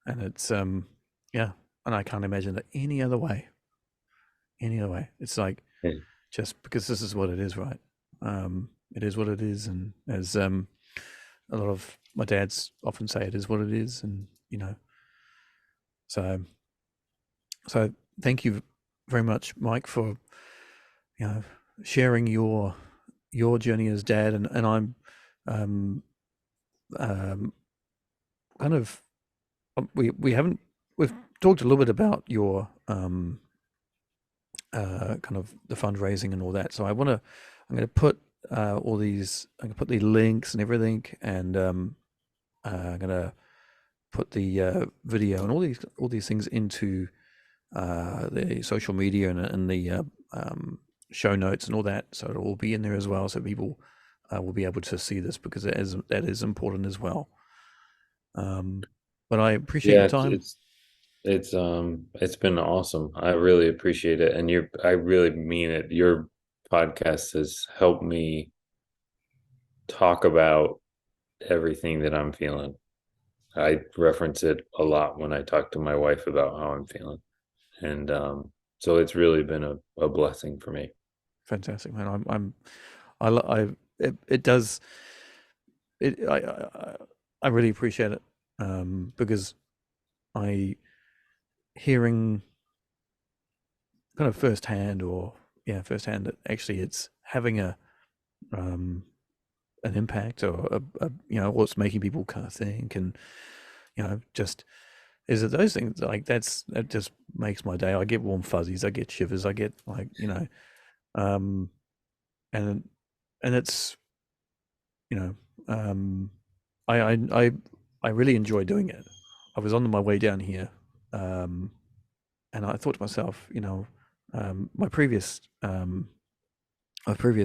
and it's yeah, and I can't imagine it any other way. Any other way. It's like, Yeah. just because this is what it is, right? It is what it is, and as a lot of my dads often say, it is what it is, and so thank you very much, Mike, for sharing your journey as dad, and I'm kind of, we've talked a little bit about your kind of the fundraising and all that. So I'm going to put all these, I'm going to put the links and everything, and I'm going to put the video and all these things into the social media and the show notes and all that. So it'll all be in there as well, so people will be able to see this, because that is important as well. But I appreciate your time. It's been awesome. I really appreciate it. And I really mean it. Your podcast has helped me talk about everything that I'm feeling. I reference it a lot when I talk to my wife about how I'm feeling. And so it's really been a blessing for me. Fantastic, man. It does, I really appreciate it, because hearing kind of firsthand, that actually it's having an impact, or what's making people kind of think, and just, is it those things, like that just makes my day. I get warm fuzzies, I get shivers, I get, like, and it's, I really enjoy doing it. I was on my way down here, and I thought to myself, my previous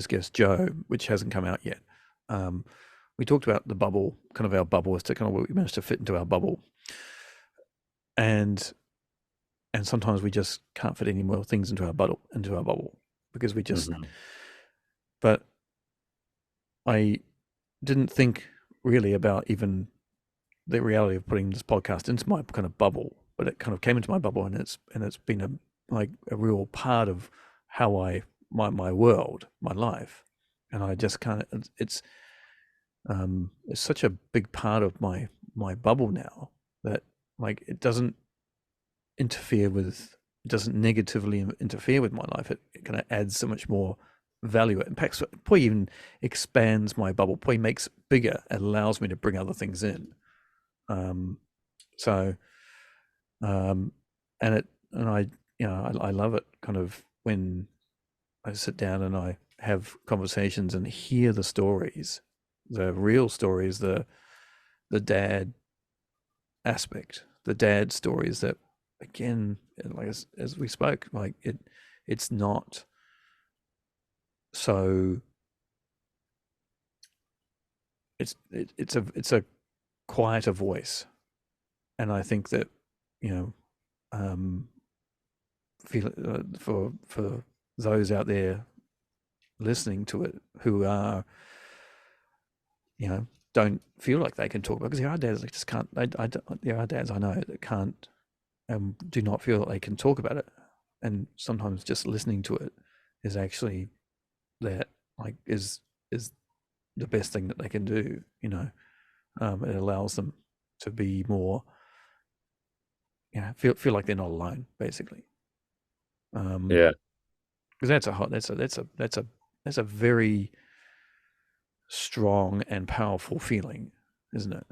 guest, Joe, which hasn't come out yet, we talked about the bubble, kind of our bubble, as to kind of what we managed to fit into our bubble, and sometimes we just can't fit any more things into our bubble, because we just. Mhm. But I didn't think really about even the reality of putting this podcast into my kind of bubble, but it kind of came into my bubble, and it's been a real part of how my world, my life, and I just kind of, it's such a big part of my bubble now, that, like, it doesn't negatively interfere with my life. It kind of adds so much more value. It impacts, probably even expands my bubble, probably makes it bigger, and allows me to bring other things in. I love it, kind of, when I sit down and I have conversations and hear the stories, the real stories, the the dad aspect, the dad stories that, again, like as we spoke, like it's not so. It's a quieter voice, and I think that, you know, feel for those out there listening to it who are, you know, don't feel like they can talk about, because there are dads that just can't. There are dads I know that can't, do not feel that they can talk about it, and sometimes just listening to it is actually that, like, is the best thing that they can do. You know, it allows them to be more, you know, feel like they're not alone, basically. Yeah. Because that's a very strong and powerful feeling, isn't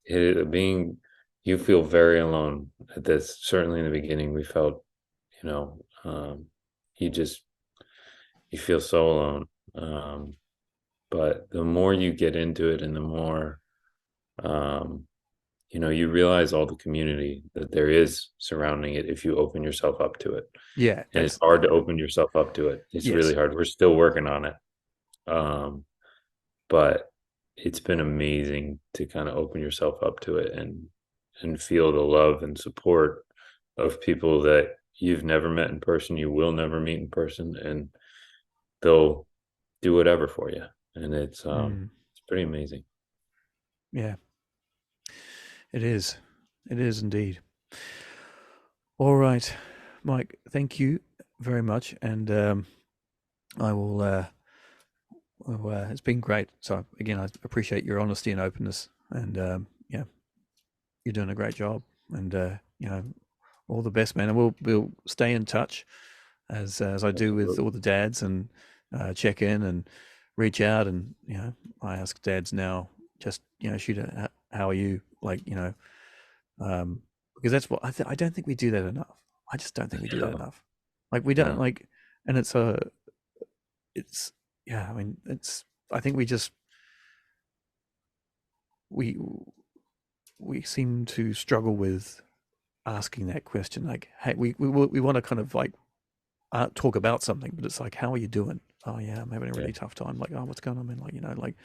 it? Being, you feel very alone at this. Certainly in the beginning, we felt, you know, you feel so alone. But the more you get into it, and the more, you know, you realize all the community that there is surrounding it if you open yourself up to it. Yeah, And it's that's hard to open yourself up to it. It's really yes. hard. We're still working on it. But it's been amazing to kind of open yourself up to it, and feel the love and support of people that you've never met in person, you will never meet in person, and they'll do whatever for you. And it's pretty amazing. Yeah, it is. It is indeed. All right, Mike, thank you very much. And I will, it's been great. So, again, I appreciate your honesty and openness. And yeah, you're doing a great job. And, you know, all the best, man. And we'll stay in touch as I do with all the dads, and check in and reach out. And, you know, I ask dads now, just, you know, shoot, how are you? Like, you know, because that's what I don't think we do that enough. I just don't think we do that enough. Like, we don't, No. like, and it's yeah, I mean, I think we seem to struggle with asking that question. Like, hey, we want to kind of like talk about something, but it's like, how are you doing? Oh yeah, I'm having a really tough time. Like, oh, what's going on, man? Like, you know, like,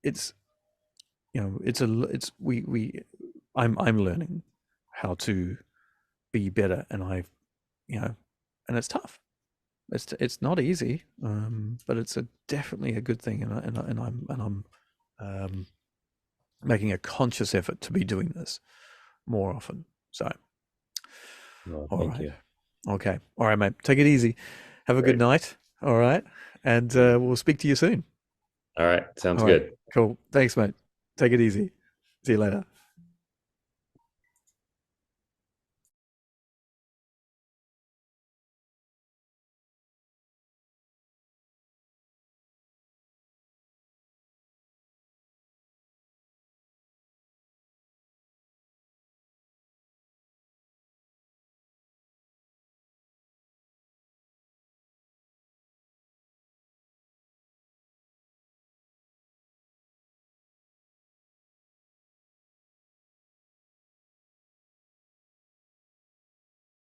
it's, you know, I'm learning how to be better, and you know, and it's tough. It's not easy, but it's definitely a good thing, and I'm making a conscious effort to be doing this more often. So, Well, all thank right, you. okay, all right, mate. Take it easy. Have a good Great. night. All right, and we'll speak to you soon. All right. Sounds All right, good. cool. Thanks, mate. Take it easy. See you later.